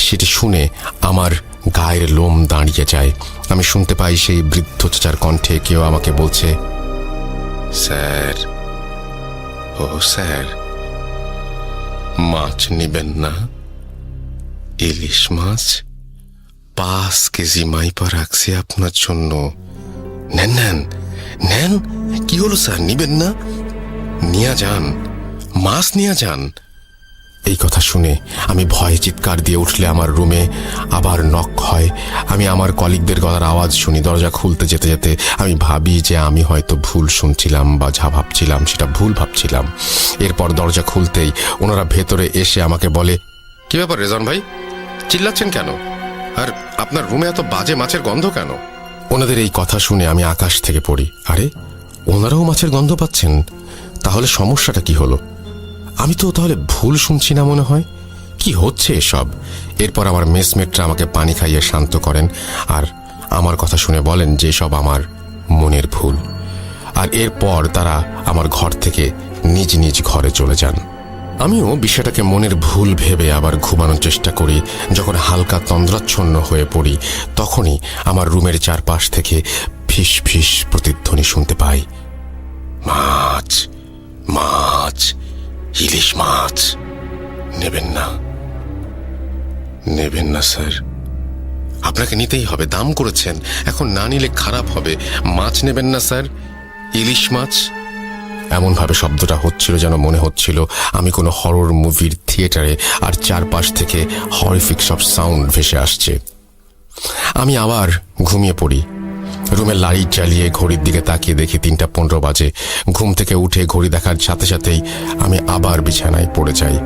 C: সেটি শুনে আমার গায়ের লোম দাঁড়িয়ে যায়। আমি শুনতে পাই সেই বৃদ্ধ চাচার কণ্ঠে কেউ আমাকে বলছে, স্যার, ও স্যার, মাছ নিবেন না? ইলিশ মাছ 5 কেজি মাইপা রাখছি আপনার জন্য, নেন নেন নেন। কি হলো স্যার, নিবেন না? নিয়ে যান, মাছ নিয়ে যান। এই কথা শুনে আমি ভয়ে চিৎকার দিয়ে উঠলে আমার রুমে আবার নক হয়। আমি আমার কলিগদের গলার আওয়াজ শুনি। দরজা খুলতে যেতে যেতে আমি ভাবি যে আমি হয়তো ভুল শুনছিলাম বা যা ভাবছিলাম সেটা ভুল ভাবছিলাম। এরপর দরজা খুলতেই ওনারা ভেতরে এসে আমাকে বলে, কি ব্যাপার রেজন ভাই, চিল্লাচ্ছেন কেন? আর আপনার রুমে এত বাজে মাছের গন্ধ কেন? ওনাদের এই কথা শুনে আমি আকাশ থেকে পড়ি। আরে, ওনারাও মাছের গন্ধ পাচ্ছেন? তাহলে সমস্যাটা কি হলো? আমি তো তাহলে ভুল শুনছি না মনে হয়। কি হচ্ছে এসব? এরপর আমার মেসমেটরা আমাকে পানি খাইয়ে শান্ত করেন আর আমার কথা শুনে বলেন যে সব আমার মনের ভুল। আর এরপর তারা আমার ঘর থেকে নিজ নিজ ঘরে চলে যান। আমিও বিষয়টাকে মনের ভুল ভেবে আবার ঘুমানোর চেষ্টা করি। যখন হালকা তন্দ্রাচ্ছন্ন হয়ে পড়ি তখনই আমার রুমের চারপাশ থেকে ফিস ফিস প্রতিধ্বনি শুনতে পাই, মাছ মাছ, ইলিশ মাছ নেবেন না, নেবেন না স্যার, আপনাকে নিতেই হবে, দাম করেছেন, এখন না নিলে খারাপ হবে। মাছ নেবেন না স্যার? ইলিশ মাছ। এমনভাবে শব্দটা হচ্ছিল যেন মনে হচ্ছিল আমি কোনো হরর মুভির থিয়েটারে, আর চারপাশ থেকে হরিফিক সব সাউন্ড ভেসে আসছে। আমি আবার ঘুমিয়ে পড়ি। রুমের লাইট জ্বালিয়ে ঘড়ির দিকে তাকিয়ে দেখি 3:15 বাজে। ঘুম থেকে উঠে ঘড়ি দেখার সাথে সাথেই আমি আবার বিছানায় পড়ে যাই।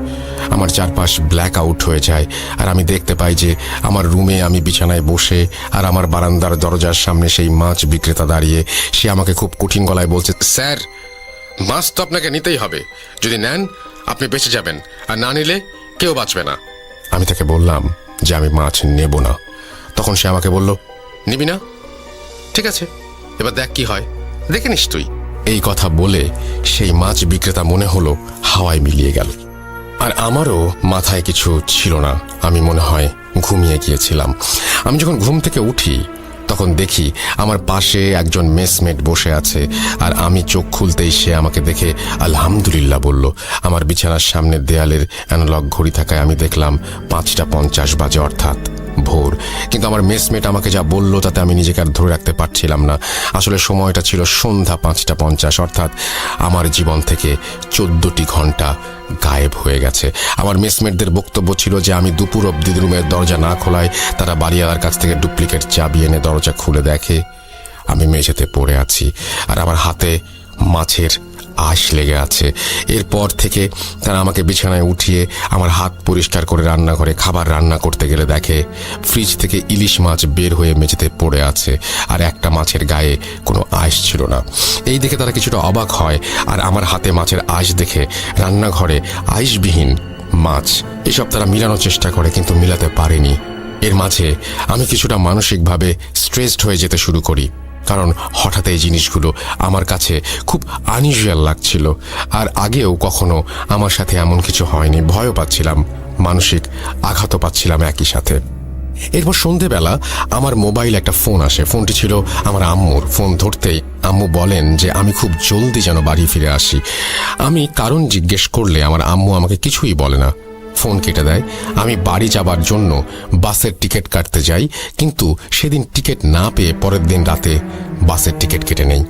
C: আমার চারপাশ ব্ল্যাক আউট হয়ে যায়, আর আমি দেখতে পাই যে আমার রুমে আমি বিছানায় বসে, আর আমার বারান্দার দরজার সামনে সেই মাছ বিক্রেতা দাঁড়িয়ে। সে আমাকে খুব কঠিন গলায় বলছে, স্যার, মাছ তো আপনাকে নিতেই হবে। যদি নেন আপনি বেঁচে যাবেন, আর না নিলে কেউ বাঁচবে না। আমি তাকে বললাম যে আমি মাছ নেব না। তখন সে আমাকে বলল, নিবি না? ঠিক আছে, এবার দেখ কি হয়, দেখে নিস তুই। এই কথা বলে সেই মাছ বিক্রেতা মনে হলো হাওয়ায় মিলিয়ে গেল। আর আমারও মাথায় কিছু ছিল না, আমি মনে হয় ঘুমিয়ে গিয়েছিলাম। আমি যখন ঘুম থেকে উঠি তখন দেখি আমার পাশে একজন মেসমেট বসে আছে, আর আমি চোখ খুলতেই সে আমাকে দেখে আলহামদুলিল্লাহ বলল। আমার বিছানার সামনের দেয়ালের অ্যানালগ ঘড়ি থাকায় আমি দেখলাম 5:50 বাজে, অর্থাৎ ভোর। কিন্তু আমার মেসমেট আমাকে যা বলল তাতে আমি নিজেকে আর ধরে রাখতে পারছিলাম না। আসলে সময়টা ছিল সন্ধ্যা 5:50, অর্থাৎ আমার জীবন থেকে 14টি ঘন্টা গায়েব হয়ে গেছে। আমার মেসমেটদের বক্তব্য ছিল যে আমি দুপুর অবধি রুমের দরজা না খোলায় তারা বাড়িওয়ালার কাছ থেকে ডুপ্লিকেট চাবি এনে দরজা খুলে দেখে আমি মেঝেতে পড়ে আছি, আর আমার হাতে মাছের আঁশ লেগে আছে। এরপর থেকে তারা আমাকে বিছানায় উঠিয়ে আমার হাত পরিষ্কার করে রান্নাঘরে খাবার রান্না করতে গেলে দেখে ফ্রিজ থেকে ইলিশ মাছ বের হয়ে মেঝেতে পড়ে আছে, আর একটা মাছের গায়ে কোনো আঁশ ছিল না। এই দেখে তারা কিছুটা অবাক হয়, আর আমার হাতে মাছের আঁশ দেখে রান্নাঘরে আঁশবিহীন মাছ, এসব তারা মিলানোর চেষ্টা করে, কিন্তু মিলাতে পারেনি। এর মাঝে আমি কিছুটা মানসিকভাবে স্ট্রেসড হয়ে যেতে শুরু করি, কারণ হঠাৎ এই জিনিসগুলো আমার কাছে খুব আনইউজুয়াল লাগছিল। আর আগেও কখনো আমার সাথে এমন কিছু হয়নি। ভয়ও পাচ্ছিলাম, মানসিক আঘাতও পাচ্ছিলাম একই সাথে। এরপর সন্ধেবেলা আমার মোবাইল একটা ফোন আসে। ফোনটি ছিল আমার আম্মুর। ফোন ধরতেই আম্মু বলেন যে আমি খুব জলদি যেন বাড়ি ফিরে আসি। আমি কারণ জিজ্ঞেস করলে আমার আম্মু আমাকে কিছুই বলে না, ফোন কেটে দেয়। আমি বাড়ি যাবার জন্য বাসের টিকিট কাটতে যাই, কিন্তু সেদিন টিকিট না পেয়ে পরের দিন রাতে বাসের টিকিট কেটে নেই।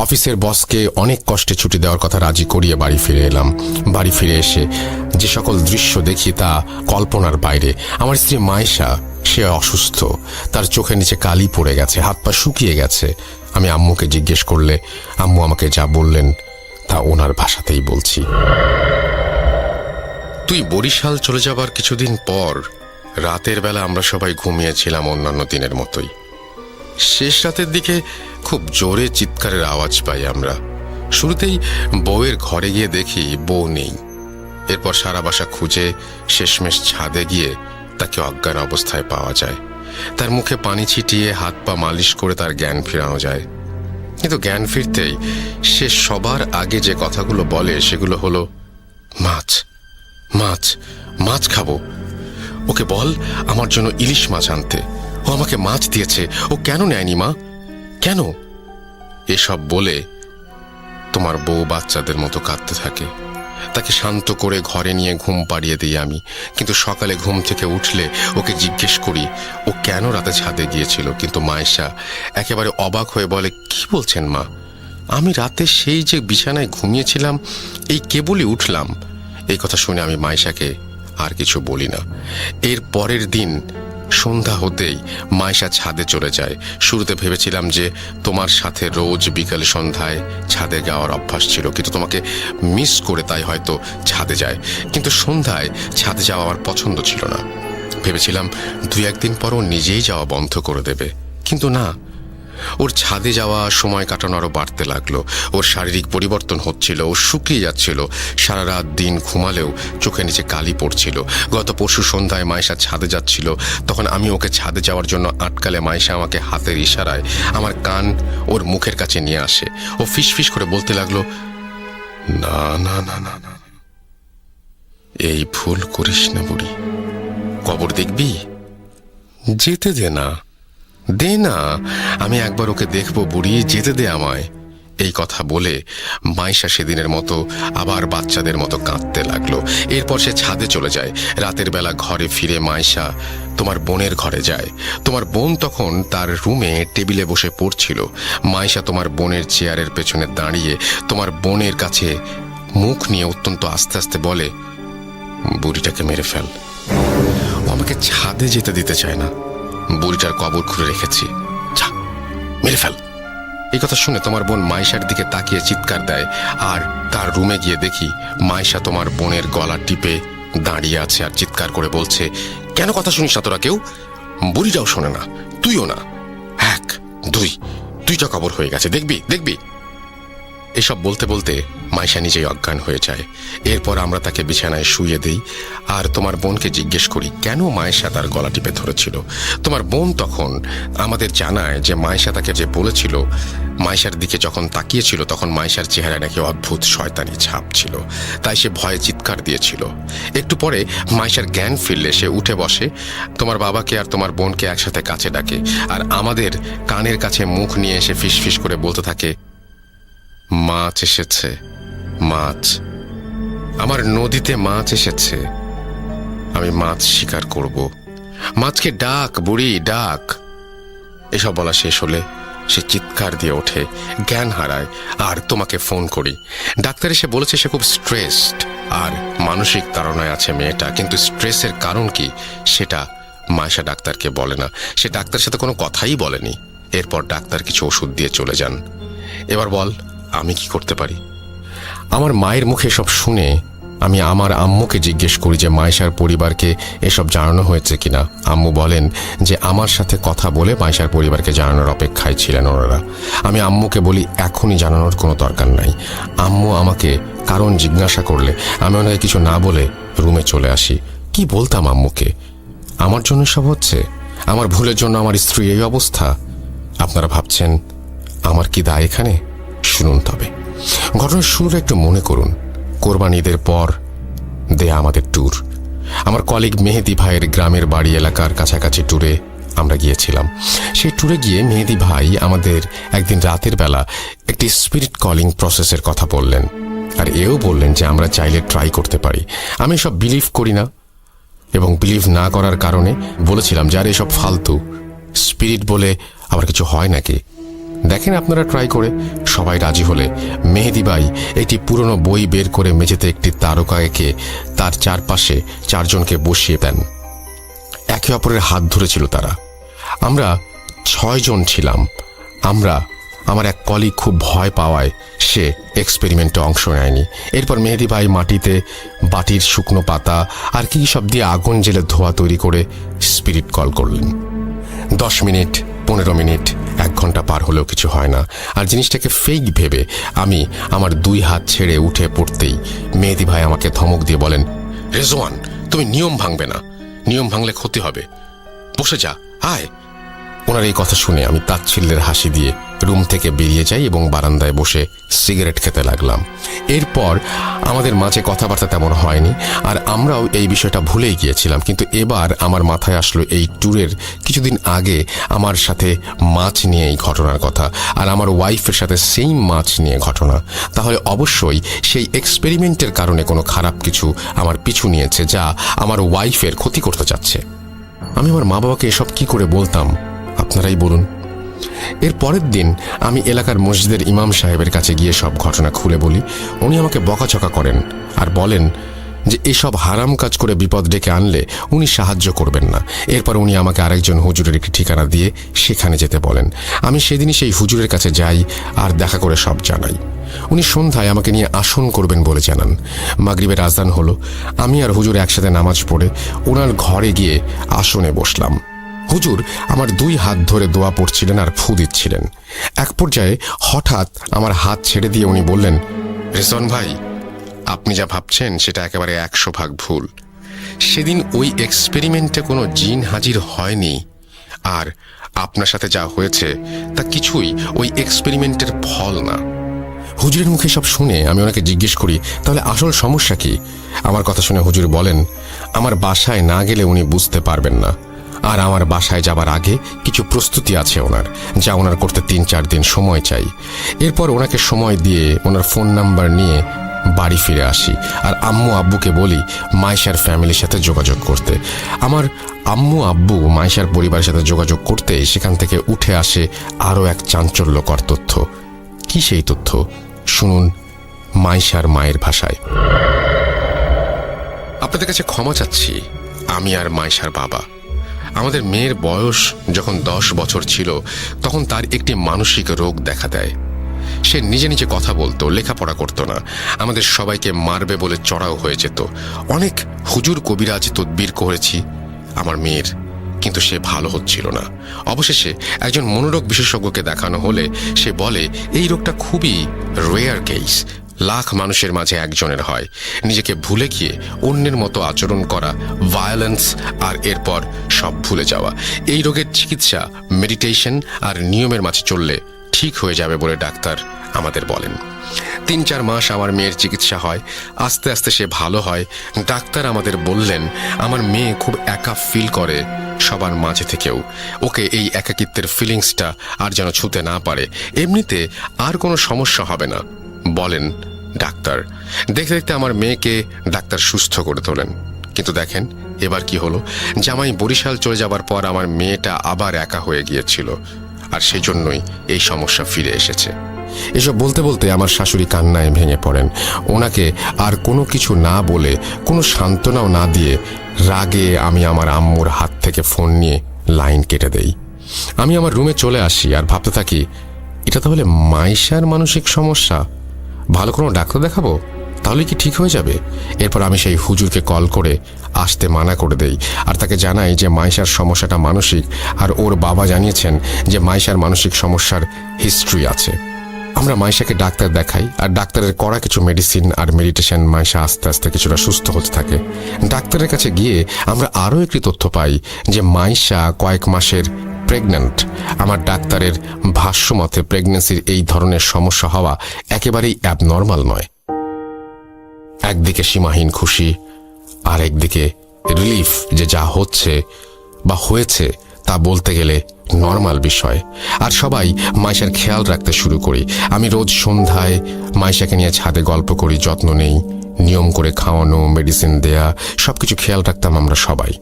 C: অফিসের বসকে অনেক কষ্টে ছুটি দেওয়ার কথা রাজি করিয়ে বাড়ি ফিরে এলাম। বাড়ি ফিরে এসে যে সকল দৃশ্য দেখি তা কল্পনার বাইরে। আমার স্ত্রী মায়েশা, সে অসুস্থ, তার চোখের নিচে কালি পড়ে গেছে, হাত পা শুকিয়ে গেছে। আমি আম্মুকে জিজ্ঞেস করলে আম্মু আমাকে যা বললেন তা ওনার ভাষাতেই বলছি। তুই বরিশাল চলে যাবার কিছুদিন পর রাতের বেলা আমরা সবাই ঘুমিয়েছিলাম অন্যান্য দিনের মতোই। শেষ রাতের দিকে খুব জোরে চিৎকারের আওয়াজ পাই আমরা। শুরুতেই বউয়ের ঘরে গিয়ে দেখি বউ নেই। এরপর সারা বাসা খুঁজে শেষমেশ ছাদে গিয়ে তাকে অজ্ঞান অবস্থায় পাওয়া যায়। তার মুখে পানি ছিটিয়ে হাত পা মালিশ করে তার জ্ঞান ফেরানো যায়। কিন্তু জ্ঞান ফিরতেই সে সবার আগে যে কথাগুলো বলে সেগুলো হলো, মাছ মাছ মাছ খাবো, ওকে বল আমার জন্য ইলিশ মাছ আনতে, ও আমাকে মাছ দিয়েছে, ও কেন নেয়নি মা, কেন? এসব বলে তোমার বউ বাচ্চাদের মতো কাঁদতে থাকে। তাকে শান্ত করে ঘরে নিয়ে ঘুম পাড়িয়ে দিই আমি। কিন্তু সকালে ঘুম থেকে উঠলে ওকে জিজ্ঞেস করি ও কেন রাতে ছাদে গিয়েছিল। কিন্তু মায়েশা একেবারে অবাক হয়ে বলে, কি বলছেন মা, আমি রাতে সেই যে বিছানায় ঘুমিয়েছিলাম, এই কেবলই উঠলাম। এই কথা শুনে আমি মায়েশাকে আর কিছু বলি না। এর পরের দিন সন্ধ্যা হতেই মায়েশা ছাদে চলে যায়। শুরুতে ভেবেছিলাম যে তোমার সাথে রোজ বিকালে সন্ধ্যায় ছাদে যাওয়ার অভ্যাস ছিল, কিন্তু তোমাকে মিস করে তাই হয়তো ছাদে যায়। কিন্তু সন্ধ্যায় ছাদে যাওয়া আমার পছন্দ ছিল না। ভেবেছিলাম 2-1 দিন পর ও নিজেই যাওয়া বন্ধ করে দেবে, কিন্তু না, ওর ছাদে যাওয়া সময় কাটানো আরো বাড়তে লাগলো। ওর শারীরিক পরিবর্তন হচ্ছিল, ও শুকিয়ে যাচ্ছিল, সারা রাত দিন ঘুমালেও চোখের নিচে কালি পড়ছিল। গত পরশু সন্ধ্যায় মায়েশা ছাদে যাচ্ছিল, তখন আমি ওকে ছাদে যাওয়ার জন্য আটকালে মায়েশা আমাকে হাতের ইশারায় আমার কান ওর মুখের কাছে নিয়ে আসে। ও ফিসফিস করে বলতে লাগলো, না না না না না, এই ভুল করিস না বুড়ি, কবর দেখবি, যেতে দে না, দে না, আমি একবার ওকে দেখবো বুড়ি, যেতে দে আমায়। এই কথা বলে মাইশা সেদিনের মতো আবার বাচ্চাদের মতো কাঁদতে লাগলো। এরপর সে ছাদে চলে যায়। রাতের বেলা ঘরে ফিরে মাইশা তোমার বোনের ঘরে যায়। তোমার বোন তখন তার রুমে টেবিলে বসে পড়ছিল। মাইশা তোমার বোনের চেয়ারের পেছনে দাঁড়িয়ে তোমার বোনের কাছে মুখ নিয়ে অত্যন্ত আস্তে আস্তে বলে, বুড়িটাকে মেরে ফেল। ও আমাকে ছাদে যেতে দিতে চায় না। বুড়িটার কবর খুঁড়ে রেখেছি, যা মেরে ফেল। এই কথা শুনে তোমার বোন মাইশার দিকে তাকিয়ে চিৎকার দেয়, আর তার রুমে গিয়ে দেখি মাইশা তোমার বোনের গলা টিপে দাঁড়িয়ে আছে আর চিৎকার করে বলছে, কেন কথা শুনিস না তোরা কেউ? বুড়িটাও শোনে না, তুইও না। 1 2 2টা কবর হয়ে গেছে, দেখবি দেখবি। এসব বলতে বলতে মাইশা নিজেই অজ্ঞান হয়ে যায়। এরপর আমরা তাকে বিছানায় শুইয়ে দিই আর তোমার বোনকে জিজ্ঞেস করি কেন মাইশা তার গলা টিপে ধরেছিল। তোমার বোন তখন আমাদের জানায় যে মাইশা তাকে যে বলেছিল, মাইশার দিকে যখন তাকিয়েছিল তখন মাইশার চেহারায় নাকি অদ্ভুত শয়তানি ছাপ ছিল, তাই সে ভয়ে চিৎকার দিয়েছিল। একটু পরে মাইশার জ্ঞান ফিরলে সে উঠে বসে, তোমার বাবাকে আর তোমার বোনকে একসাথে কাছে ডাকে আর আমাদের কানের কাছে মুখ নিয়ে এসে ফিসফিস করে বলতে থাকে, মাছ এসেছে, মাছ, আমার নদীতে মাছ এসেছে, আমি মাছ শিকার করব, মাছকে ডাক বুড়ি ডাক। এসব বলা শেষ হলে সে চিৎকার দিয়ে ওঠে, জ্ঞান হারায় আর তোমাকে ফোন করি। ডাক্তার এসে বলেছে সে খুব স্ট্রেসড আর মানসিক তাড়নায় আছে মেয়েটা, কিন্তু স্ট্রেসের কারণ কি সেটা মাইশা ডাক্তারকে বলে না। সে ডাক্তারের সাথে কোনো কথাই বলেনি। এরপর ডাক্তার কিছু ওষুধ দিয়ে চলে যান। এবার বল আমি কি করতে পারি? আমার মায়ের মুখে সব শুনে আমি আমার আম্মুকে জিজ্ঞেস করি যে মাইশার পরিবারকে এসব জানানো হয়েছে কিনা। আম্মু বলেন যে আমার সাথে কথা বলে মাইশার পরিবারকে জানানোর অপেক্ষায় ছিলেন ওনারা। আমি আম্মুকে বলি এখনই জানানোর কোনো দরকার নাই। আম্মু আমাকে কারণ জিজ্ঞাসা করলে আমি ওনাকে কিছু না বলে রুমে চলে আসি। কি বলতাম আম্মুকে? আমার জন্য সব হচ্ছে, আমার ভুলের জন্য আমার স্ত্রী এই অবস্থা। আপনারা ভাবছেন আমার কি দায় এখানে? শুনুন তবে ঘটনার শুরুটা একটু মনে করুন। কোরবানি ঈদের পর দেয়া আমাদের ট্যুর, আমার কলিগ মেহেদি ভাইয়ের গ্রামের বাড়ি এলাকার কাছাকাছি ট্যুরে আমরা গিয়েছিলাম। সেই ট্যুরে গিয়ে মেহেদি ভাই আমাদের একদিন রাতের বেলা একটি স্পিরিট কলিং প্রসেসের কথা বললেন আর এও বললেন যে আমরা চাইলে ট্রাই করতে পারি। আমি সব বিলিভ করি না এবং বিলিভ না করার কারণে বলেছিলাম যে আর এসব ফালতু, স্পিরিট বলে আবার কিছু হয় নাকি, দেখেন আপনারা ট্রাই করে। সবাই রাজি হলে মেহেদি ভাই একটি পুরনো বই বের করে মেঝেতে একটি তারকা এঁকে তার চারপাশে 4 জনকে বসিয়ে দেন। একে অপরের হাত ধরেছিল তারা। আমরা 6 জন ছিলাম। আমার এক কলিগ খুব ভয় পাওয়ায় সে এক্সপেরিমেন্টে অংশ নেয়নি। এরপর মেহেদি ভাই মাটিতে বাটির শুকনো পাতা আর কি সব দিয়ে আগুন জেলে ধোঁয়া তৈরি করে স্পিরিট কল করলেন। 10 মিনিট, 15 মিনিট, 1 ঘন্টা পার হলেও কিছু হয় না। আর জিনিসটাকে ফেক ভেবে আমি আমার 2 হাত ছেড়ে উঠে পড়তেই মেহেদি ভাই আমাকে ধমক দিয়ে বলেন, রেজওয়ান তুমি নিয়ম ভাঙবে না, নিয়ম ভাঙলে ক্ষতি হবে, বসে যা, আয়। ওনার এই কথা শুনে আমি তাচ্ছিল্যের হাসি দিয়ে রুম থেকে বেরিয়ে যাই এবং বারান্দায় বসে সিগারেট খেতে লাগলাম। এরপর আমাদের মাঝে কথাবার্তা তেমন হয়নি আর আমরাও এই বিষয়টা ভুলেই গিয়েছিলাম। কিন্তু এবার আমার মাথায় আসলো এই ট্যুরের কিছুদিন আগে আমার সাথে মাছ নিয়ে এই ঘটনার কথা আর আমার ওয়াইফের সাথে সেই মাছ নিয়ে ঘটনা। তাহলে অবশ্যই সেই এক্সপেরিমেন্টের কারণে কোনো খারাপ কিছু আমার পিছু নিয়েছে যা আমার ওয়াইফের ক্ষতি করতে চাচ্ছে। আমি আমার মা বাবাকে এসব কি করে বলতাম আপনারাই বলুন। এর পরের দিন আমি এলাকার মসজিদের ইমাম সাহেবের কাছে গিয়ে সব ঘটনা খুলে বলি। উনি আমাকে বকাঝকা করেন আর বলেন যে এসব হারাম কাজ করে বিপদ ডেকে আনলে উনি সাহায্য করবেন না। এরপর উনি আমাকে আরেকজন হুজুরের একটি ঠিকানা দিয়ে সেখানে যেতে বলেন। আমি সেদিনই সেই হুজুরের কাছে যাই আর দেখা করে সব জানাই। উনি সন্ধ্যায় আমাকে নিয়ে আসন করবেন বলে জানান। মাগরিবের আজান হলো। আমি আর হুজুর একসাথে নামাজ পড়ে ওনার ঘরে গিয়ে আসনে বসলাম। হুজুর আমার 2 হাত ধরে দোয়া পড়ছিলেন আর ফু দিচ্ছিলেন। এক পর্যায়ে হঠাৎ আমার হাত ছেড়ে দিয়ে উনি বললেন, রেজওয়ান ভাই আপনি যা ভাবছেন সেটা একেবারে 100% ভুল। সেদিন ওই এক্সপেরিমেন্টে কোনো জিন হাজির হয়নি আর আপনার সাথে যা হয়েছে তা কিছুই ওই এক্সপেরিমেন্টের ফল না। হুজুরের মুখে সব শুনে আমি ওনাকে জিজ্ঞেস করি, তাহলে আসল সমস্যা কি? আমার কথা শুনে হুজুর বলেন, আমার বাসায় না গেলে উনি বুঝতে পারবেন না। আর আমার বাসায় যাবার আগে কিছু প্রস্তুতি আছে ওনার, যা ওনার করতে 3-4 দিন সময় চাই। এরপর ওনাকে সময় দিয়ে ওনার ফোন নাম্বার নিয়ে বাড়ি ফিরে আসি আর আম্মু আব্বুকে বলি মাইশার ফ্যামিলির সাথে যোগাযোগ করতে। আমার আম্মু আব্বু মাইশার পরিবারের সাথে যোগাযোগ করতে সেখান থেকে উঠে আসে আরও এক চাঞ্চল্যকর তথ্য। কি সেই তথ্য? শুনুন মাইশার মায়ের ভাষায়। আপনাদের কাছে ক্ষমা চাচ্ছি, আমি আর মাইশার বাবা। আমাদের মেয়ের বয়স যখন 10 বছর ছিল তখন তার একটি মানসিক রোগ দেখা দেয়। সে নিজে নিজে কথা বলতো, লেখাপড়া করতো না, আমাদের সবাইকে মারবে বলে চড়াও হয়ে যেত। অনেক হুজুর কবিরাজ তদবির করেছি আমার মেয়ের, কিন্তু সে ভালো হচ্ছিল না। অবশেষে একজন মনোরোগ বিশেষজ্ঞকে দেখানো হলে সে বলে এই রোগটা খুবই রেয়ার কেস, লাখ মানুষের মাঝে একজনের হয়। নিজেকে ভুলে গিয়ে অন্যের মতো আচরণ করা, ভায়োলেন্স, আর এরপর সব ভুলে যাওয়া। এই রোগের চিকিৎসা মেডিটেশন আর নিয়মের মাঝে চললে ঠিক হয়ে যাবে বলে ডাক্তার আমাদের বলেন। 3-4 মাস আমার মেয়ের চিকিৎসা হয়, আস্তে আস্তে সে ভালো হয়। ডাক্তার আমাদের বললেন আমার মেয়ে খুব একা ফিল করে সবার মাঝে থেকেও, ওকে এই একাকিত্বের ফিলিংসটা আর যেন ছুঁতে না পারে। এমনিতে আর কোনো সমস্যা হবে না বলেন ডাক্তার। দেখতে দেখতে আমার মেয়েকে ডাক্তার সুস্থ করে তোলেন। কিন্তু দেখেন এবার কি হলো, জামাই বরিশাল চলে যাবার পর আমার মেয়েটা আবার একা হয়ে গিয়েছিল, আর সেই জন্যই এই সমস্যা ফিরে এসেছে। এসব বলতে বলতে আমার শাশুড়ি কান্নায় ভেঙে পড়েন। ওনাকে আর কোনো কিছু না বলে, কোনো সান্ত্বনাও না দিয়ে রাগে আমি আমার আম্মুর হাত থেকে ফোন নিয়ে লাইন কেটে দেই। আমি আমার রুমে চলে আসি আর ভাবতে থাকি এটা তাহলে মাইশার মানসিক সমস্যা, ভালো কোনো ডাক্তার দেখাবো, তাহলে কি ঠিক হয়ে যাবে। এরপর আমি সেই হুজুরকে কল করে আসতে মানা করে দেই আর তাকে জানাই যে মাইশার সমস্যাটা মানসিক, আর ওর বাবা জানিয়েছেন যে মাইশার মানসিক সমস্যার হিস্ট্রি আছে। আমরা মাইশাকে ডাক্তার দেখাই আর ডাক্তারের করা কিছু মেডিসিন আর মেডিটেশন মাইশা আস্তে আস্তে কিছুটা সুস্থ হতে থাকে। ডাক্তারের কাছে গিয়ে আমরা আরও একটি তথ্য পাই যে মাইশা কয়েক মাসের প্রেগন্যান্ট। আমার ডাক্তারের ভাষ্যমতে প্রেগন্যান্সির এই ধরনের সমস্যা হওয়া একেবারেই অ্যাবনর্মাল নয়। একদিকে সীমাহীন খুশি আর একদিকে রিলিফ যে যা হচ্ছে বা হয়েছে তা বলতে গেলে নর্মাল বিষয়। আর সবাই মাইশার খেয়াল রাখতে শুরু করি। আমি রোজ সন্ধ্যায় মাইশাকে নিয়ে ছাদে গল্প করি, যত্ন নেই, নিয়ম করে খাওয়ানো, মেডিসিন দেয়া, সবকিছু খেয়াল রাখতাম আমরা সবাই।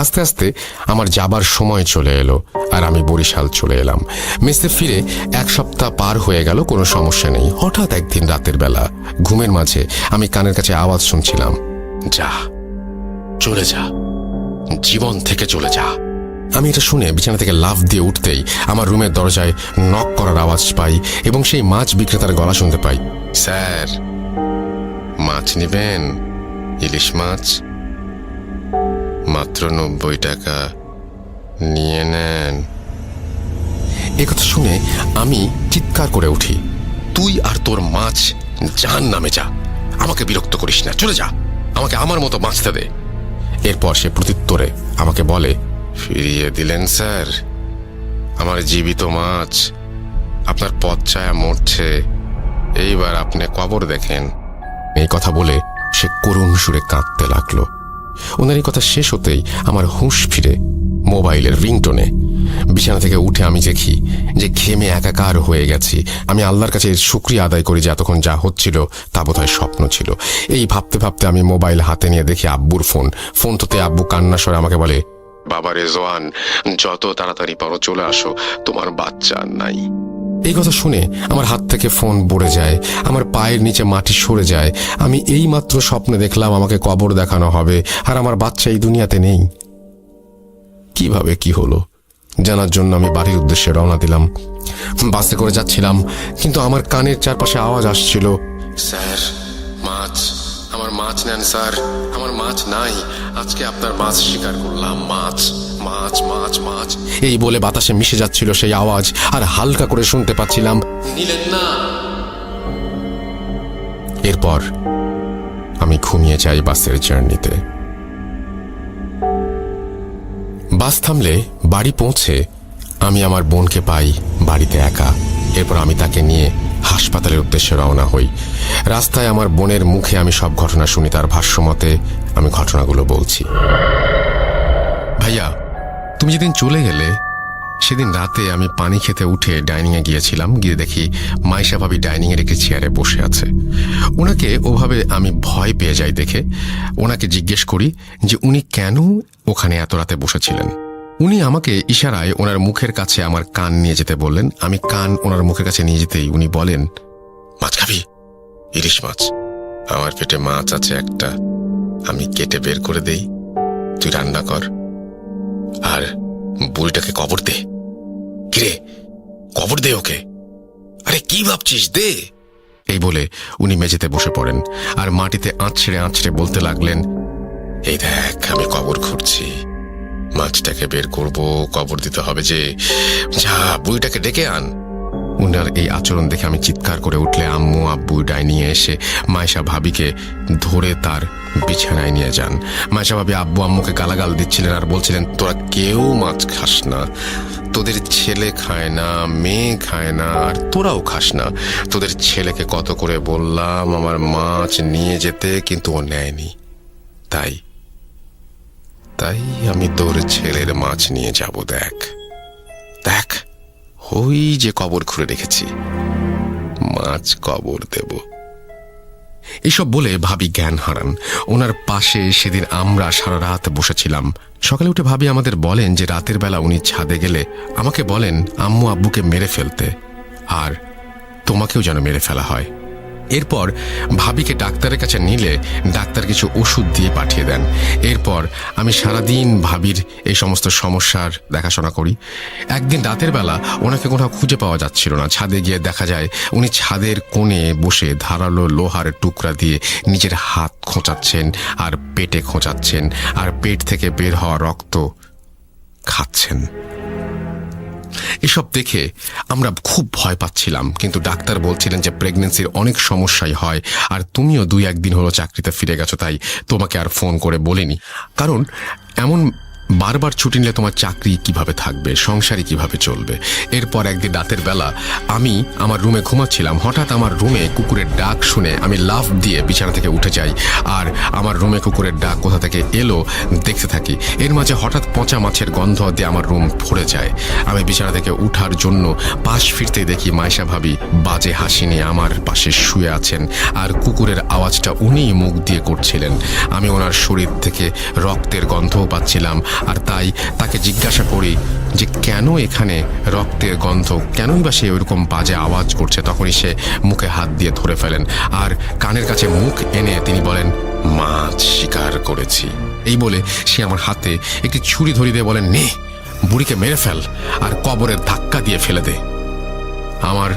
C: আস্তে আস্তে আমার যাবার সময় চলে এলো আর আমি বরিশাল চলে এলাম। মেসে ফিরে 1 সপ্তাহ পার হয়ে গেল, কোনো সমস্যা নেই। হঠাৎ একদিন রাতের বেলা ঘুমের মাঝে আমি কানের কাছে আওয়াজ শুনছিলাম, যা, চলে যা, জীবন থেকে চলে যা। আমি এটা শুনে বিছানা থেকে লাফ দিয়ে উঠতেই আমার রুমের দরজায় নক করার আওয়াজ পাই এবং সেই মাছ বিক্রেতার গলা শুনতে পাই, স্যার মাছ নেবেন? ইলিশ মাছ মাত্র 90 টাকা, নিয়ে নেন। একথা শুনে আমি চিৎকার করে উঠি, তুই আর তোর মাছ জাহান্নামে যা, আমাকে বিরক্ত করিস না, চলে যা, আমাকে আমার মতো বাঁচতে দে। এরপর সে প্রত্যুত্তরে আমাকে বলে, ফিরিয়ে দিলেন স্যার, আমার জীবিত মাছ আপনার পথ ছায়া মরছে, এইবার আপনি কবর দেখেন। এই কথা বলে সে করুণ সুরে কাঁদতে লাগলো। ওনার এই কথা শেষ হতেই আমার হুঁশ ফিরে মোবাইলের রিংটোনে। বিছানা থেকে উঠে আমি দেখি যে ঘেমে একাকার হয়ে গেছি। আমি আল্লাহর কাছে শুকরিয়া আদায় করি যে এতক্ষণ যা হচ্ছিল তা বোধহয় স্বপ্ন ছিল। এই ভাবতে ভাবতে আমি মোবাইল হাতে নিয়ে দেখি আব্বুর ফোন তোতে আব্বু কান্না স্বরে আমাকে বলে, বাবা রেজওয়ান, যত তাড়াতাড়ি পারো চলে আসো, তোমার বাচ্চা নাই। এই কথা শুনে আমার হাত থেকে ফোন পড়ে যায়, আমার পায়ের নিচে মাটি সরে যায়। আমি এই মাত্র স্বপ্নে দেখলাম আমাকে কবর দেখানো হবে আর আমার বাচ্চা এই দুনিয়াতে নেই। কিভাবে কি হলো জানার জন্য আমি বাড়ির উদ্দেশ্যে রওনা দিলাম। বাসে করে যাচ্ছিলাম, কিন্তু আমার কানের চারপাশে আওয়াজ আসছিল, স্যার মাছ, আমার মাছ নেন স্যার, আমার মাছ নাই, আজকে আপনার মাছ শিকার করলাম, মাছ মাছ মাছ মাছ। এই বলে বাতাসে মিশে যাচ্ছিল সেই আওয়াজ, আর হালকা করে শুনতে পাচ্ছিলাম, নিলেন না। এরপর আমি ঘুমিয়ে যাই বাসের জার্নিতে। বাস থামলে বাড়ি পৌঁছে আমি আমার বোনকে পাই বাড়িতে একা। এরপর আমি তাকে নিয়ে হাসপাতালের উদ্দেশ্যে রওনা হই। রাস্তায় আমার বোনের মুখে আমি সব ঘটনা শুনি। তার ভাষ্যমতে আমি ঘটনাগুলো বলছি। ভাইয়া, তুমি যেদিন চলে গেলে সেদিন রাতে আমি পানি খেতে উঠে ডাইনিংয়ে গিয়েছিলাম, গিয়ে দেখি মাইশা ভাবি ডাইনিংয়ের একটি চেয়ারে বসে আছে। ওনাকে ওভাবে আমি ভয় পেয়ে যাই দেখে ওনাকে জিজ্ঞেস করি যে উনি কেন ওখানে এত রাতে বসেছিলেন। উনি আমাকে ইশারায় ওনার মুখের কাছে আমার কান নিয়ে যেতে বললেন। আমি কান ওনার মুখের কাছে নিয়ে যেতেই উনি বলেন, মাছ খাবি? ইলিশ মাছ। আমার পেটে মাছ আছে একটা, আমি কেটে বের করে দেই, তুই রান্না কর, আর বুড়িটাকে কবর দে। কিরে, কবর দে ওকে। আরে কি ভাবছিস, দে। এই বলে উনি মেঝেতে বসে পড়েন আর মাটিতে আঁচড়ে আঁচড়ে বলতে লাগলেন, এই দেখ আমি কবর খুঁড়ছি, মাছটাকে বের করব, কবর দিতে হবে যে, যা বুড়িটাকে ডেকে আন। উনার এই আচরণ দেখে আমি চিৎকার করে উঠলে আম্মু আব্বু ডাইনিংয়ে এসে মাইশা ভাবিকে ধরে তার বিছানায় নিয়ে যান। মাইশা ভাবি আব্বু আম্মুকে গালাগাল দিচ্ছিলেন আর বলছিলেন, তোরা কেউ মাছ খাস না, তোদের ছেলে খায় না, মেয়ে খায় না, আর তোরাও খাস না। তোদের ছেলেকে কত করে বললাম আমার মাছ নিয়ে যেতে, কিন্তু ও নেয়নি। তাই আমি তোর ছেলের মাছ নিয়ে যাব। দেখ দেখ, ওই যে কবর খুঁড়ে রেখেছি, মাছ কবর দেব। এইসব বলে ভাবি জ্ঞান হারান। ওনার পাশে সেদিন আমরা সারা রাত বসেছিলাম। সকালে উঠে ভাবি আমাদের বলেন যে রাতের বেলা উনি ছাদে গেলে আমাকে বলেন আম্মু আব্বুকে মেরে ফেলতে, আর তোমাকেও যেন মেরে ফেলা হয়। এরপর ভাবিকে ডাক্তারের কাছে নিলে ডাক্তার কিছু ওষুধ দিয়ে পাঠিয়ে দেন। এরপর আমি সারাদিন ভাবির এই সমস্ত সমস্যার দেখাশোনা করি। একদিন রাতের বেলা ওনাকে কোথাও খুঁজে পাওয়া যাচ্ছিল না। ছাদে গিয়ে দেখা যায় উনি ছাদের কোণে বসে ধারালো লোহার টুকরা দিয়ে নিজের হাত খোঁচাচ্ছেন আর পেটে খোঁচাচ্ছেন, আর পেট থেকে বের হওয়া রক্ত খাচ্ছেন। এসব দেখে আমরা খুব ভয় পাচ্ছিলাম, কিন্তু ডাক্তার বলছিলেন যে প্রেগনেন্সির অনেক সমস্যাই হয়, আর তুমিও 2-1 দিন হলো চাকরিতে ফিরে গেছো, তাই তোমাকে আর ফোন করে বলিনি। কারণ এমন বারবার ছুটি নিলে তোমার চাকরি কিভাবে থাকবে, সংসারই কিভাবে চলবে। এরপর একদিন রাতের বেলা আমি আমার রুমে ঘুমাচ্ছিলাম। হঠাৎ আমার রুমে কুকুরের ডাক শুনে আমি লাফ দিয়ে বিছানা থেকে উঠে যাই, আর আমার রুমে কুকুরের ডাক কোথা থেকে এলো দেখতে থাকি। এর মাঝে হঠাৎ পচা মাছের গন্ধ দিয়ে আমার রুম ভরে যায়। আমি বিছানা থেকে উঠার জন্য পাশ ফিরতেই দেখি মাইশা ভাবি বাজে হাসি নিয়ে আমার পাশে শুয়ে আছেন, আর কুকুরের আওয়াজটা উনিই মুখ দিয়ে করছিলেন। আমি ওনার শরীর থেকে রক্তের গন্ধও পাচ্ছিলাম, আর তাই তাকে জিজ্ঞাসা করি যে কেন এখানে রক্তের গন্ধ, কেনই বা সে ওইরকম বাজে আওয়াজ করছে। তখনই সে মুখে হাত দিয়ে ধরে ফেলেন, আর কানের কাছে মুখ এনে তিনি বলেন, মাছ শিকার করেছি। এই বলে সে আমার হাতে একটি ছুরি ধরিয়ে দিয়ে বলেন, নে বুড়িকে মেরে ফেল আর কবরের ধাক্কা দিয়ে ফেলে দে। আমার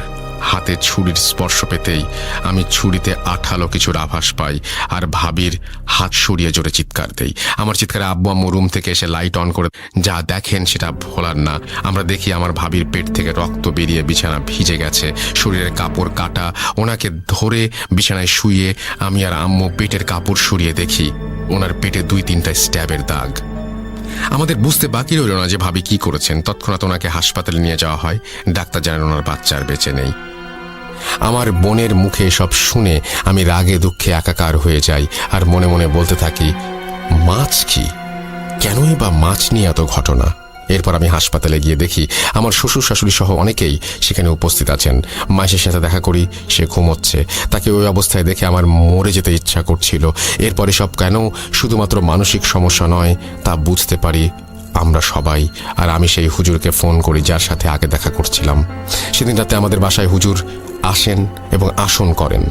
C: হাতে ছুরির স্পর্শ পেতেই আমি ছুরিতে আঠালো কিছুর আভাস পাই, আর ভাবির হাত সরিয়ে জোরে চিৎকার দেই। আমার চিৎকারে আব্বু আম্মু রুম থেকে এসে লাইট অন করে যা দেখেন সেটা ভোলার না। আমরা দেখি আমার ভাবির পেট থেকে রক্ত বেরিয়ে বিছানা ভিজে গেছে, শরীরের কাপড় কাটা। ওনাকে ধরে বিছানায় শুয়ে আমি আর আম্মু পেটের কাপড় সরিয়ে দেখি ওনার পেটে 2-3টা স্ট্যাবের দাগ। আমাদের বুঝতে বাকি রইল না যে ভাবি কি করেছেন। তৎক্ষণাৎ ওনাকে হাসপাতালে নিয়ে যাওয়া হয়। ডাক্তার জানান ওনার বাচ্চা আর বেঁচে নেই। আমার বোনের মুখে সব শুনে আমি রাগে দুঃখে একাকার হয়ে যাই, আর মনে মনে বলতে থাকি, মাছ কি, কেনই বা মাছ নিয়ে এত ঘটনা। এরপর আমি হাসপাতালে গিয়ে দেখি আমার শ্বশুর শাশুড়ি সহ অনেকেই সেখানে উপস্থিত আছেন। মায়ের সাথে দেখা করি, সে ঘুমোচ্ছে। তাকে ওই অবস্থায় দেখে আমার মরে যেতে ইচ্ছা করছিল। এরপরে সব কেন শুধুমাত্র মানসিক সমস্যা নয় তা বুঝতে পারি আমরা সবাই। আর আমি সেই হুজুরকে ফোন করি যার সাথে আগে দেখা করছিলাম। সেদিন রাতে আমাদের বাসায় হুজুর আসেন এবং আসন করেন।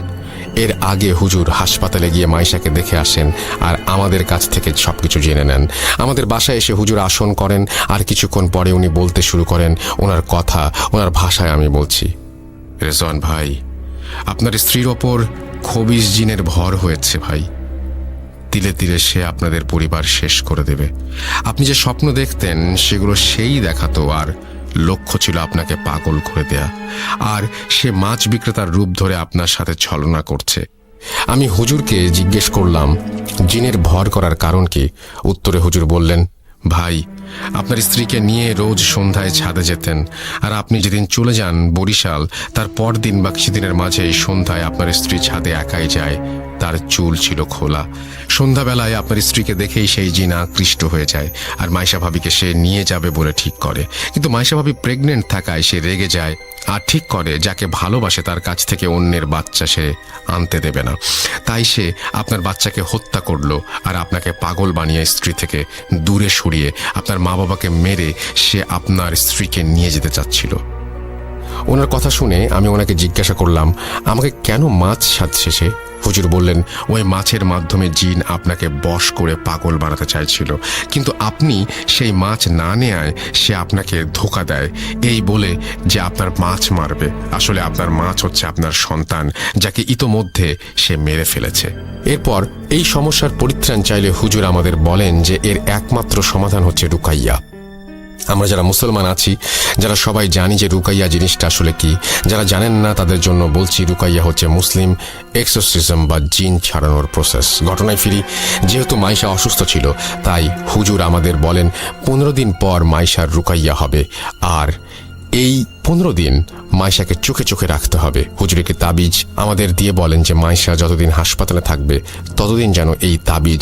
C: এর আগে হুজুর হাসপাতালে গিয়ে মাইশাকে দেখে আসেন আর আমাদের কাছ থেকে সবকিছু জেনে নেন। আমাদের বাসায় এসে হুজুর আসন করেন, আর কিছুক্ষণ পরে উনি বলতে শুরু করেন ওনার কথা, ওনার ভাষায় আমি বলছি, রেজওয়ান ভাই, আপনার স্ত্রীর ওপর খবিস জিনের ভর হয়েছে ভাই। তিলে তিলে সে আপনাদের পরিবার শেষ করে দেবে। আপনি যে স্বপ্ন দেখতেন সেগুলো সেই দেখাতো, আর লক্ষ্য ছিল আপনাকে পাগল করে দেয়া। আর সে মাছ বিক্রেতার রূপ ধরে আপনার সাথে ছলনা করছে। আমি হুজুরকে জিজ্ঞেস করলাম জিনের ভর করার কারণ কি। উত্তরে হুজুর বললেন, ভাই, আপনার স্ত্রীকে নিয়ে রোজ সন্ধ্যায় ছাদে যেতেন, আর আপনি যেদিন চলে যান বরিশাল, তার পরদিন বা কিছুদিনের মাঝে এই সন্ধ্যায় আপনার স্ত্রী ছাদে একাই যায়। তার চুল ছিল খোলা। সন্ধ্যাবেলায় আপনার স্ত্রীকে দেখেই সেই জিন আকৃষ্ট হয়ে যায় আর মাইশা ভাবিকে সে নিয়ে যাবে বলে ঠিক করে। কিন্তু মাইশা ভাবি প্রেগনেন্ট থাকায় সে রেগে যায় আর ঠিক করে যাকে ভালোবাসে তার কাছ থেকে অন্যের বাচ্চা সে আনতে দেবে না। তাই সে আপনার বাচ্চাকে হত্যা করলো আর আপনাকে পাগল বানিয়ে স্ত্রী থেকে দূরে সরিয়ে আপনার মা বাবাকে মেরে সে আপনার স্ত্রীকে নিয়ে যেতে চাচ্ছিল। ওনার কথা শুনে আমি ওনাকে জিজ্ঞাসা করলাম, আমাকে কেন মাছ সাজছে সে? হুজুর বললেন, ওই মাছের মাধ্যমে জিন আপনাকে বশ করে পাগল বানাতে চাইছিল, কিন্তু আপনি সেই মাছ না নেয়ায় সে আপনাকে ধোঁকা দেয় এই বলে যে আপনার মাছ মারবে। আসলে আপনার মাছ হচ্ছে আপনার সন্তান, যাকে ইতোমধ্যে সে মেরে ফেলেছে। এরপর এই সমস্যার পরিত্রাণ চাইলে হুজুর আমাদের বলেন যে এর একমাত্র সমাধান হচ্ছে রুকাইয়া। আমরা যারা মুসলমান আছি, যারা সবাই জানি যে রুকাইয়া জিনিসটা আসলে কি, যারা জানেন না তাদের জন্য বলছি, রুকাইয়া হচ্ছে মুসলিম এক্সোরসিজম বা জিন ছাড়ানোর প্রসেস। ঘটনায় ফিরি, যেহেতু মাইশা অসুস্থ ছিল তাই হুজুর আমাদের বলেন 15 দিন পর মাইশার রুকাইয়া হবে, আর এই 15 দিন মাইশাকে চোখে চোখে রাখতে হবে। হুজুরকে তাবিজ আমাদের দিয়ে বলেন যে মাইশা যতদিন হাসপাতালে থাকবে ততদিন যেন এই তাবিজ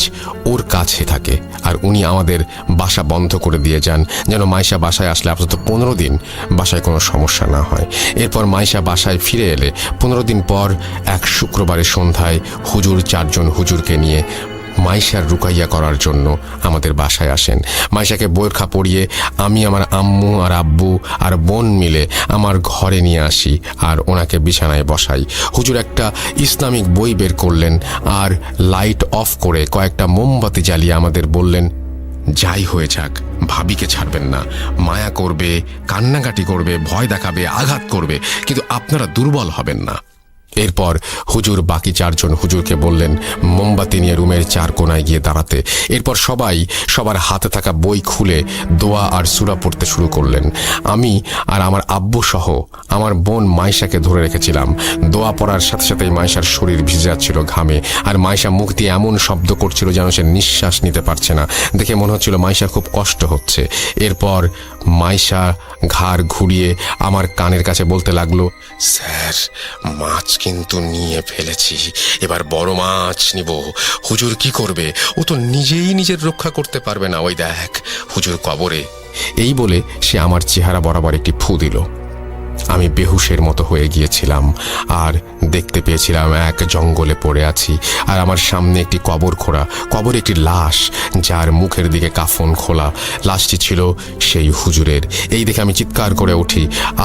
C: ওর কাছে থাকে, আর উনি আমাদের বাসা বন্ধ করে দিয়ে যান যেন মাইশা বাসায় আসলে আপাতত 15 দিন বাসায় কোনো সমস্যা না হয়। এরপর মাইশা বাসায় ফিরে এলে 15 দিন পর এক শুক্রবারের সন্ধ্যায় হুজুর 4 জন হুজুরকে নিয়ে মাইশার রুকাইয়া করার জন্য আমাদের বাসায় আসেন। মাইশাকে বোরখা পরিয়ে আমি আমার আম্মু আর আব্বু আর বোন মিলে আমার ঘরে নিয়ে আসি আর ওনাকে বিছানায় বসাই। হুজুর একটা ইসলামিক বই বের করলেন আর লাইট অফ করে কয়েকটা মোমবাতি জ্বালিয়ে আমাদের বললেন, যাই হয়ে যাক ভাবিকে ছাড়বেন না। মায়া করবে, কান্নাকাটি করবে, ভয় দেখাবে, আঘাত করবে, কিন্তু আপনারা দুর্বল হবেন না। এরপর হুজুর বাকি 4 জন হুজুরকে বললেন মোমবাতি নিয়ে রুমের 4 কোনায় গিয়ে দাঁড়াতে। এরপর সবাই সবার হাতে থাকা বই খুলে দোয়া আর সূরা পড়তে শুরু করলেন। আমি আর আমার আব্বু সহ আমার বোন মাইশাকে ধরে রেখেছিলাম। দোয়া পড়ার সাথে সাথেই মাইশার শরীর ভিজে যাচ্ছিল ঘামে, আর মাইশা মুখ দিয়ে এমন শব্দ করছিল যেন সে নিঃশ্বাস নিতে পারছে না। দেখে মনে হচ্ছিল মাইশার খুব কষ্ট হচ্ছে। এরপর মাইশা ঘাড় ঘুরিয়ে আমার কানের কাছে বলতে লাগলো, স্যার মাছ কিন্তু নিয়ে ফেলেছি, এবার বড় মাছ নিব। হুজুর কি করবে? ও তো নিজেই নিজের রক্ষা করতে পারবে না, ওই দেখ হুজুর কবরে। এই বলে সে আমার চেহারা বরাবর একটি ফু দিল। আমি বেহুশের মতো হয়ে গিয়েছিলাম আর দেখতে পেয়েছিলাম এক জঙ্গলে পড়ে আছি, আর আমার সামনে একটি কবর খোঁড়া, কবরে একটি লাশ যার মুখের দিকে কাফন খোলা। লাশটি ছিল সেই হুজুরের। এই দেখে আমি চিৎকার করে উঠি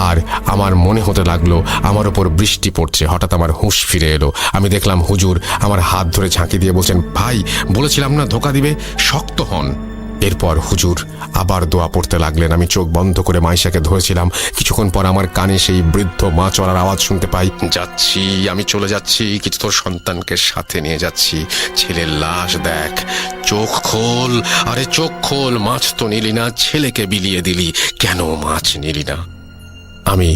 C: আর আমার মনে হতে লাগলো আমার ওপর বৃষ্টি পড়ছে। হঠাৎ আমার হুঁশ ফিরে এলো। আমি দেখলাম হুজুর আমার হাত ধরে ঝাঁকি দিয়ে বলছেন, ভাই বলেছিলাম না ধোঁকা দিবে, শক্ত হন। এরপর হুজুর আবার দোয়া পড়তে লাগলেন। আমি চোখ বন্ধ করে মাইশাকে ধরেছিলাম। কিছুক্ষণ পর আমার কানে সেই বৃদ্ধ মা চড়ার আওয়াজ শুনতে পাই, যাচ্ছি, আমি চলে যাচ্ছি, কিন্তু তোর সন্তানকে সাথে নিয়ে যাচ্ছি। ছেলের লাশ দেখ, চোখ খোল, আরে চোখ খোল, মাছ তো নিলি না, ছেলেকে বিলিয়ে দিলি, কেন মাছ নিলি না? আমি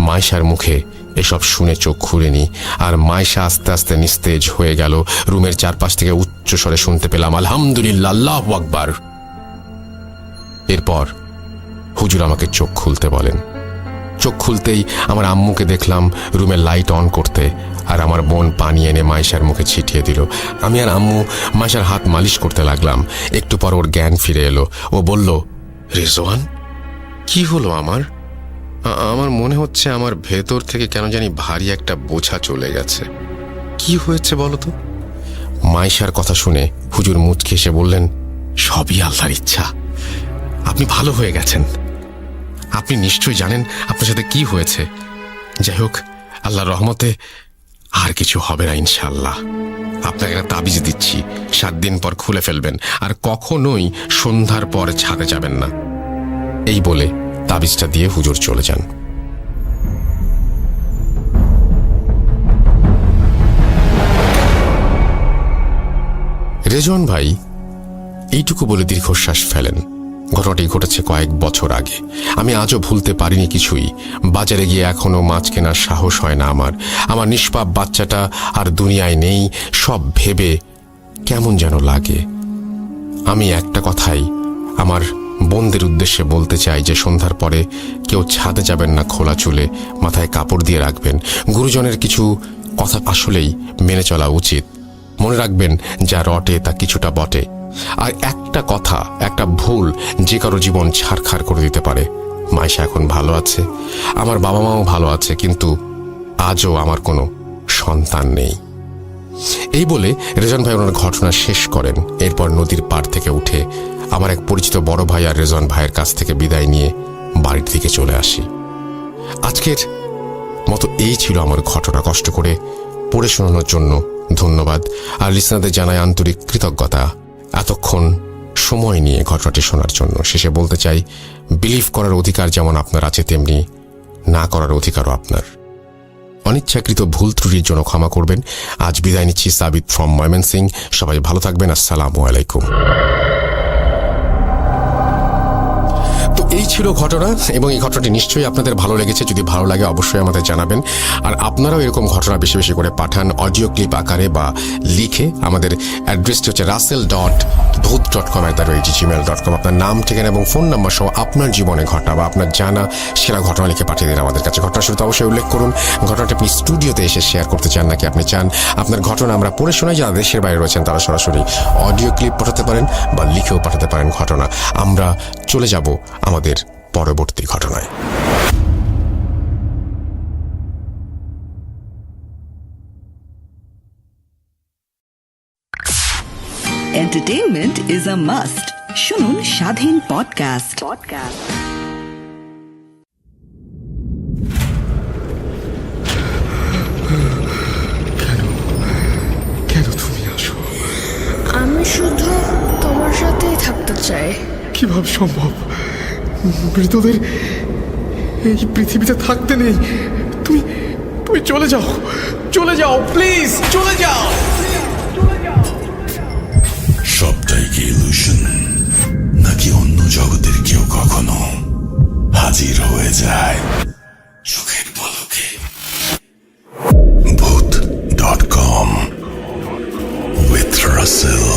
C: মাইশার মুখে এসব শুনে চোখ খুলিনি, আর মাইশা আস্তে আস্তে নিস্তেজ হয়ে গেল। রুমের চারপাশ থেকে উচ্চ স্বরে শুনতে পেলাম, আলহামদুলিল্লাহ, আল্লাহু আকবার। এরপর হুজুর আমাকে চোখ খুলতে বলেন। চোখ খুলতেই আমার আম্মুকে দেখলাম রুমের লাইট অন করতে, আর আমার বোন পানি এনে মাইশার মুখে ছিটিয়ে দিল। আমি আর আম্মু মাইশার হাত মালিশ করতে লাগলাম। একটু পর ওর জ্ঞান ফিরে এলো। ও বলল, রেজওয়ান কি হলো? আমার মনে হচ্ছে আমার ভেতর থেকে কেন জানি ভারী একটা বোঝা চলে গেছে। কি হয়েছে বলো তো? মাইশার কথা শুনে হুজুর মুচকি এসে বললেন, সবই আল্লাহর ইচ্ছা, আপনি ভালো হয়ে গেছেন। আপনি নিশ্চয়ই জানেন আপনার সাথে কি হয়েছে। যাই হোক, আল্লাহর রহমতে আর কিছু হবে না ইনশাআল্লাহ। আপনাকে একটা তাবিজ দিচ্ছি, 7 দিন পর খুলে ফেলবেন, আর কখনোই সন্ধ্যার পর ছাদে যাবেন না। এই বলে তাবিজটা দিয়ে হুজুর চলে যান। রেজওয়ান ভাই এইটুকু বলে দীর্ঘশ্বাস ফেলেন। ঘটনাটি ঘটেছে কয়েক বছর আগে। আমি আজও ভুলতে পারিনি কিছুই। বাজারে গিয়ে এখনো মাছ কেনার সাহস হয় না আমার। আমার নিষ্পাপ বাচ্চাটা আর দুনিয়ায় নেই, সব ভেবে কেমন যেন লাগে। আমি একটা কথাই আমার বোনদের উদ্দেশ্যে বলতে চাই যে সন্ধ্যার পরে কেউ ছাদে যাবেন না খোলা চুলে, মাথায় কাপড় দিয়ে রাখবেন। গুরুজনের কিছু কথা আসলেই মেনে চলা উচিত। মনে রাখবেন, যা রটে তা কিছুটা বটে। আর একটা কথা, একটা ভুল যে কারো জীবন ছারখার করে দিতে পারে। মাইশা এখন ভালো আছে, আমার বাবা মাও ভালো আছে, কিন্তু আজও আমার কোনো সন্তান নেই। এই বলে রেজন ভাই ওনার ঘটনা শেষ করেন। এরপর নদীর পাড় থেকে উঠে আমার এক পরিচিত বড় ভাই আর রেজন ভাইয়ের কাছ থেকে বিদায় নিয়ে বাড়ির দিকে চলে আসি। আজকের মতো এই ছিল আমার ঘটনা। কষ্ট করে পড়ে শোনানোর জন্য ধন্যবাদ, আর লিসনারদের জানাই আন্তরিক কৃতজ্ঞতা এতক্ষণ সময় নিয়ে ঘটনাটি শোনার জন্য। শেষে বলতে চাই, বিলিভ করার অধিকার যেমন আপনার আছে, তেমনি না করার অধিকারও আপনার। অনিচ্ছাকৃত ভুল ত্রুটির জন্য ক্ষমা করবেন। আজ বিদায় নিচ্ছি, সাবিত ফ্রম ময়মনসিং। সবাই ভালো থাকবেন। আসসালামু আলাইকুম। তো এই ছিল ঘটনা, এবং এই ঘটনাটি নিশ্চয়ই আপনাদের ভালো লেগেছে। যদি ভালো লাগে অবশ্যই আমাদের জানাবেন। আর আপনারাও এরকম ঘটনা বেশি বেশি করে পাঠান, অডিও ক্লিপ আকারে বা লিখে। আমাদের অ্যাড্রেসটি হচ্ছে russell.bhoot.com@gmail.com। আপনার নাম, ঠিকানা এবং ফোন নাম্বার সহ আপনার জীবনে ঘটনা বা আপনার জানা সেরা ঘটনা লিখে পাঠিয়ে দিন আমাদের কাছে। ঘটনা শুরুতে অবশ্যই উল্লেখ করুন ঘটনাটি আপনি স্টুডিওতে এসে শেয়ার করতে চান, নাকি আপনি চান আপনার ঘটনা আমরা পড়ে শোনাই। যারা দেশের বাইরে রয়েছেন তারা সরাসরি অডিও ক্লিপ পাঠাতে পারেন বা লিখেও পাঠাতে পারেন ঘটনা। আমরা চলে যাব আমাদের পরবর্তী ঘটনায়।
F: Entertainment is a must. শুনুন স্বাধীন পডকাস্ট।
A: কেন তুমি আসো?
B: আমি শুধু তোমার সাথেই থাকতে চাই।
A: কিভাবে সম্ভব? মৃতদের এই পৃথিবীতে থাকতে নেই। তুমি তুমি চলে যাও, চলে যাও, প্লিজ চলে যাও।
E: সবটাই কি ইলুশন, নাকি অন্য জগতের কেউ কখনো হাজির হয়ে যায় চোখের পলকে? Bhoot.com with Russell।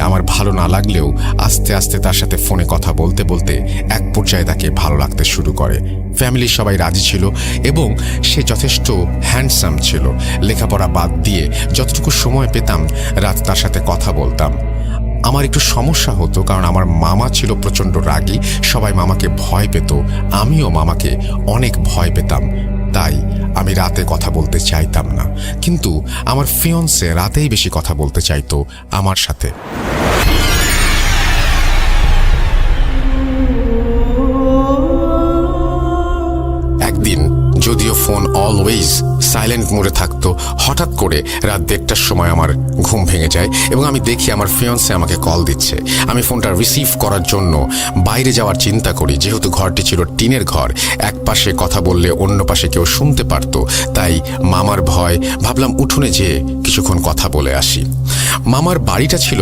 C: আমার ভালো না লাগলেও আস্তে আস্তে তার সাথে ফোনে কথা বলতে বলতে এক পর্যায়ে তাকে ভালো লাগতে শুরু করে। ফ্যামিলির সবাই রাজি ছিল এবং সে যথেষ্ট হ্যান্ডসাম ছিল। লেখাপড়া বাদ দিয়ে যতটুকু সময় পেতাম রাত তার সাথে কথা বলতাম। আমার একটু সমস্যা হতো, কারণ আমার মামা ছিল প্রচণ্ড রাগী। সবাই মামাকে ভয় পেত, আমিও মামাকে অনেক ভয় পেতাম। তাই আমি রাতে কথা বলতে চাইতাম না, কিন্তু আমার ফিয়ন্সে রাতেই বেশি কথা বলতে চাইতো আমার সাথে। একদিন যদিও ফোন অলওয়েজ সাইলেন্ট মোডে থাকতো, হঠাৎ করে রাত 1টার সময় আমার ঘুম ভেঙে যায় এবং আমি দেখি আমার ফিয়ন্সে আমাকে কল দিচ্ছে। আমি ফোনটা রিসিভ করার জন্য বাইরে যাওয়ার চিন্তা করি। যেহেতু ঘরটি ছিল টিনের ঘর, এক পাশে কথা বললে অন্য পাশে কেউ শুনতে পারতো, তাই মামার ভয়, ভাবলাম উঠোনে যেয়ে কিছুক্ষণ কথা বলে আসি। মামার বাড়িটা ছিল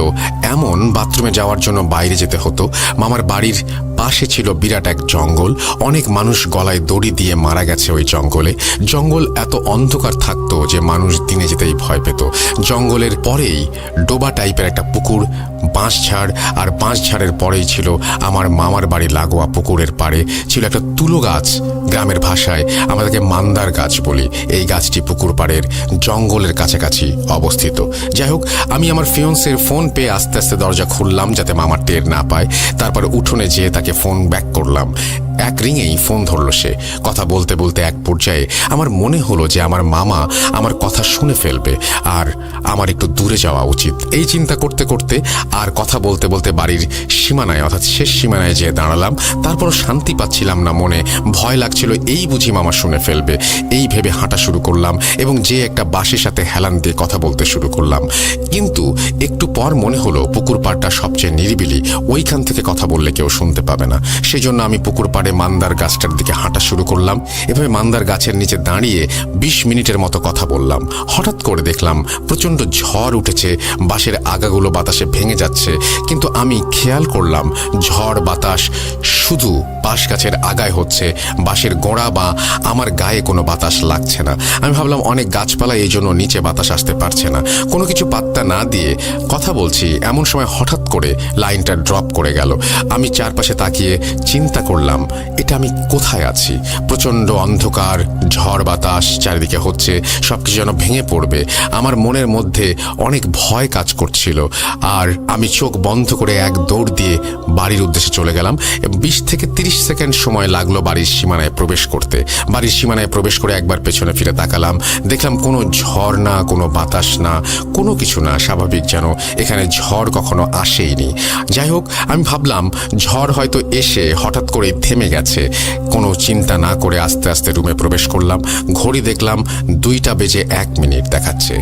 C: এমন, বাথরুমে যাওয়ার জন্য বাইরে যেতে হতো। মামার বাড়ির পাশে ছিল বিরাট এক জঙ্গল। অনেক মানুষ গলায় দড়ি দিয়ে মারা গেছে ওই জঙ্গলে। জঙ্গল এত অন্ধকার থাকতো যে মানুষ দিনে যেতেই ভয় পেত। জঙ্গলের পরেই ডোবা টাইপের একটা পুকুর, বাঁশঝাড়, আর বাঁশঝাড়ের পরেই ছিল আমার মামার বাড়ি লাগোয়া পুকুরের পাড়ে ছিল একটা তুলো গাছ। গ্রামের ভাষায় আমাদেরকে মান্দার গাছ বলি। এই গাছটি পুকুর পাড়ের জঙ্গলের কাছাকাছি অবস্থিত। যাই হোক, আমি আমার ফিয়ন্সের ফোন পেয়ে আস্তে আস্তে দরজা খুললাম যাতে মামা টের না পায়। তারপরে উঠোনে যেয়ে তাকে ফোন ব্যাক করলাম। এক রিংয়েই ফোন ধরলো সে। কথা বলতে বলতে এক পর্যায়ে আমার মনে হলো যে আমার মামা আমার কথা শুনে ফেলবে আর আমার একটু দূরে যাওয়া উচিত। এই চিন্তা করতে করতে আর কথা বলতে বলতে বাড়ির সীমানায়, অর্থাৎ শেষ সীমানায় যেয়ে দাঁড়ালাম। তারপরও শান্তি পাচ্ছিলাম না মনে, ভয় লাগছিল এই বুঝি মামা শুনে ফেলবে। এই ভেবে হাঁটা শুরু করলাম এবং যে একটা বাঁশের সাথে হেলান দিয়ে কথা বলতে শুরু করলাম। কিন্তু একটু পর মনে হলো পুকুর পাড়টা সবচেয়ে নিরিবিলি, ওইখান থেকে কথা বললে কেউ শুনতে পাবে না। সেই জন্য আমি পুকুর পাড়ে মান্দার গাছটার দিকে হাঁটা শুরু করলাম। এভাবে মান্দার গাছের নিচে দাঁড়িয়ে 20 মিনিটের মতো কথা বললাম। হঠাৎ করে দেখলাম প্রচণ্ড ঝড় উঠেছে, বাঁশের আগাগুলো বাতাসে ভেঙে যাচ্ছে। কিন্তু আমি খেয়াল করলাম ঝড় বাতাস শুধু বাঁশ গাছের আগায় হচ্ছে, বাঁশের গোড়া বা আমার গায়ে কোনো বাতাস লাগছে না। আমি ভাবলাম অনেক গাছপালা, এই জন্য নিচে বাতাস আসতে পারছে না। কোনো কিছু পাত্তা না দিয়ে কথা বলছি, এমন সময় হঠাৎ করে লাইনটা ড্রপ করে গেল। আমি চারপাশে তাকিয়ে চিন্তা করলাম এটা আমি কোথায় আছি? প্রচণ্ড অন্ধকার, ঝড় বাতাস চারিদিকে হচ্ছে, সবকিছু যেন ভেঙে পড়বে। আমার মনের মধ্যে অনেক ভয় কাজ করছিল, আর আমি চোখ বন্ধ করে এক দৌড় দিয়ে বাড়ির উদ্দেশ্যে চলে গেলাম। 20 থেকে 30 সেকেন্ড সময় লাগলো বাড়ির সীমানায় প্রবেশ করতে। বাড়ির সীমানায় প্রবেশ করে একবার পেছনে ফিরে তাকালাম, দেখলাম কোনো ঝড় না, কোনো বাতাস না, কোনো কিছু না, স্বাভাবিক যেন এখানে ঝড় কখনো আসেইনি। যাই হোক, আমি ভাবলাম ঝড় হয়তো এসে হঠাৎ করে থেমে গেছে। কোনো চিন্তা না করে আস্তে আস্তে রুমে প্রবেশ করলাম। ঘড়ি দেখলাম 2টা বেজে 1 মিনিট দেখাচ্ছে।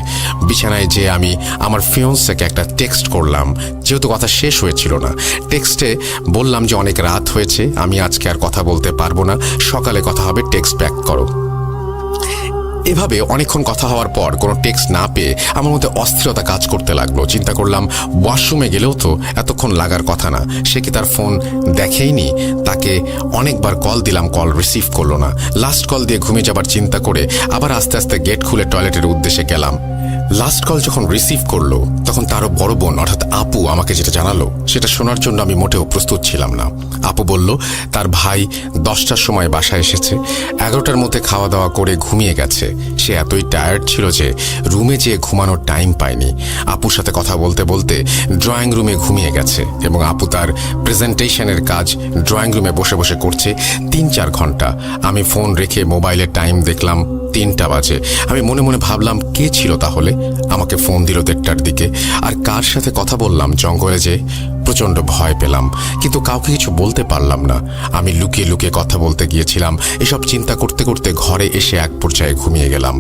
C: বিছানায় যে আমি আমার ফিয়ন্সেকে একটা টেক্সট করলাম, যেহেতু কথা শেষ হয়েছিল না। টেক্সটে বললাম যে অনেক রাত হয়েছে, আমি আজকে আর কথা বলতে পারবো না, সকালে কথা হবে, টেক্সট ব্যাক করো। এভাবে অনেকক্ষণ কথা হওয়ার পর কোনো টেক্সট না পেয়ে আমার মধ্যে অস্থিরতা কাজ করতে লাগলো। চিন্তা করলাম ওয়াশরুমে গেলেও তো এতক্ষণ লাগার কথা না, সে কি তার ফোন দেখেইনি? তাকে অনেকবার কল দিলাম, কল রিসিভ করলো না। লাস্ট কল দিয়ে ঘুমিয়ে যাবার চিন্তা করে আবার আস্তে আস্তে গেট খুলে টয়লেটের উদ্দেশ্যে গেলাম। লাস্ট কল যখন রিসিভ করলো তখন তারও বড় বোন অর্থাৎ আপু আমাকে যেটা জানালো সেটা শোনার জন্য আমি মোটেও প্রস্তুত ছিলাম না। আপু বলল তার ভাই 10টার সময় বাসায় এসেছে, 11টার মধ্যে খাওয়া দাওয়া করে ঘুমিয়ে গেছে। সে এতই টায়ার্ড ছিল যে রুমে যেয়ে ঘুমানোর টাইম পায়নি। আপুর সাথে কথা বলতে বলতে ড্রয়িং রুমে ঘুমিয়ে গেছে এবং আপু তার প্রেজেন্টেশনের কাজ ড্রয়িং রুমে বসে বসে করছে 3-4 ঘন্টা। আমি ফোন রেখে মোবাইলের টাইম দেখলাম 3টা বাজে। আমি মনে মনে ভাবলাম কে ছিল তাহলে? আমাকে ফোন দিল 1:30টার দিকে। আর কার সাথে কথা বললাম? জঙ্গলে যে। প্রচণ্ড ভয় পেলাম, কিন্তু কাউকে কিছু বলতে পারলাম না। আমি লুকিয়ে লুকিয়ে কথা বলতে গিয়েছিলাম। এসব চিন্তা করতে করতে ঘরে এসে এক পর্যায়ে ঘুমিয়ে গেলাম।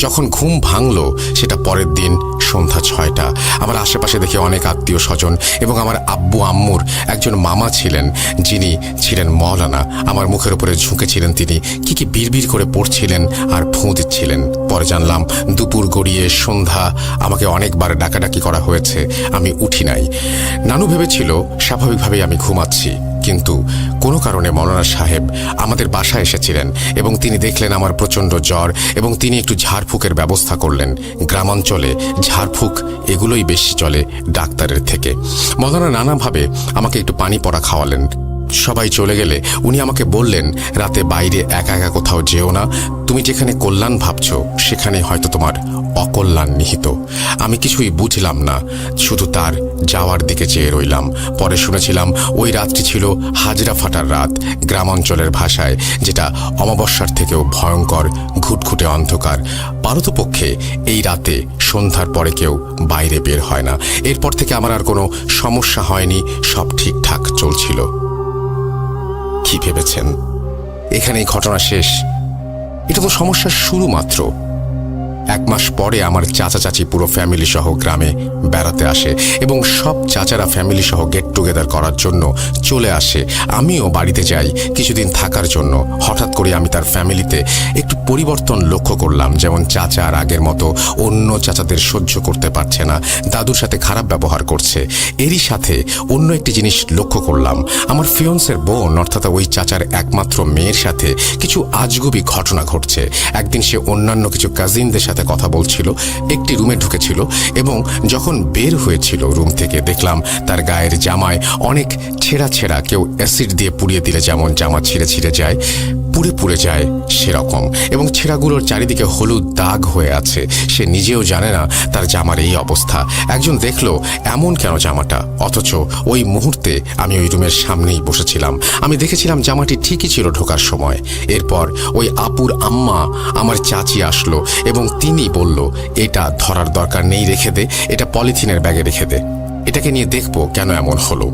C: যখন ঘুম ভাঙলো সেটা পরের দিন সন্ধ্যা 6টা। আমার আশেপাশে দেখে অনেক আত্মীয় স্বজন এবং আমার আব্বু আম্মুর একজন মামা ছিলেন, যিনি ছিলেন মওলানা। আমার মুখের উপরে ঝুঁকেছিলেন তিনি, কি বিড়বিড় করে পড়ছিলেন আর ফুঁ দিচ্ছিলেন। পরে জানলাম দুপুর গড়িয়ে সন্ধ্যা, আমাকে অনেকবার ডাকাডাকি করা হয়েছে, আমি উঠি নাই। নানু ভেবেছিল স্বাভাবিকভাবেই আমি ঘুমাচ্ছি, কিন্তু কোনো কারণে মওলানা সাহেব আমাদের বাসায় এসেছিলেন এবং তিনি দেখলেন আমার প্রচণ্ড জ্বর এবং তিনি একটু ঝাড়ফুঁকের ব্যবস্থা করলেন। গ্রামাঞ্চলে ঝাড়ফুঁক এগুলোই বেশি চলে ডাক্তারের থেকে। মওলানা নানাভাবে আমাকে একটু পানি পড়া খাওয়ালেন। সবাই চলে গেলে উনি আমাকে বললেন, রাতে বাইরে একা একা কোথাও যেও না, তুমি যেখানে কল্যাণ ভাবছো সেখানে হয়তো তোমার অকল্যাণ নিহিত। আমি কিছুই বুঝলাম না, শুধু তার যাওয়ার দিকে চেয়ে রইলাম। পরে শুনেছিলাম ওই রাতটি ছিল হাজরা ফাটার রাত, গ্রামাঞ্চলের ভাষায়, যেটা অমাবস্যার থেকেও ভয়ঙ্কর, ঘুটঘুটে অন্ধকার। পারতপক্ষে এই রাতে সন্ধ্যার পরে কেউ বাইরে বের হয় না। এরপর থেকে আমার আর কোনো সমস্যা হয়নি, সব ঠিকঠাক চলছিল। কি ভেবেছেন এখানেই ঘটনা শেষ? এটা তো সমস্যার শুরু মাত্র। 1 মাস পরে আমার চাচা চাচি পুরো ফ্যামিলি সহ গ্রামে বেড়াতে আসে এবং সব চাচারা ফ্যামিলি সহ গেট টুগেদার করার জন্য চলে আসে। আমিও বাড়িতে যাই কিছুদিন থাকার জন্য। হঠাৎ করে আমি তার ফ্যামিলিতে একটু পরিবর্তন লক্ষ্য করলাম। যেমন চাচা আর আগের মতো অন্য চাচাদের সহ্য করতে পারছে না, দাদুর সাথে খারাপ ব্যবহার করছে। এরই সাথে অন্য একটি জিনিস লক্ষ্য করলাম, আমার ফিয়ন্সের বোন অর্থাৎ ওই চাচার একমাত্র মেয়ের সাথে কিছু আজগুবি ঘটনা ঘটছে। একদিন সে অন্যান্য কিছু কাজিনদের সাথে কথা বলছিল, একটি রুমে ঢুকেছিল এবং যখন বের হয়েছিল রুম থেকে দেখলাম তার গায়ের জামায় অনেক ছেঁড়া ছেঁড়া, কেউ অ্যাসিড দিয়ে পুড়িয়ে দিলে যেমন জামা ছিঁড়ে ছিঁড়ে যায়, পুড়ে পুড়ে যায় সেরকম, এবং ছেঁড়াগুলোর চারিদিকে হলুদ দাগ হয়ে আছে। সে নিজেও জানে না তার জামার এই অবস্থা। একজন দেখলো এমন কেন জামাটা, অথচ ওই মুহূর্তে আমি ওই রুমের সামনেই বসেছিলাম। আমি দেখেছিলাম জামাটি ঠিকই ছিল ঢোকার সময়। এরপর ওই আপুর আম্মা আমার চাচি আসলো এবং তিনি বলল, এটা ধরার দরকার নেই, রেখে দে, এটা পলিথিনের ব্যাগে রেখে দে, এটাকে নিয়ে দেখবো কেন এমন হলো।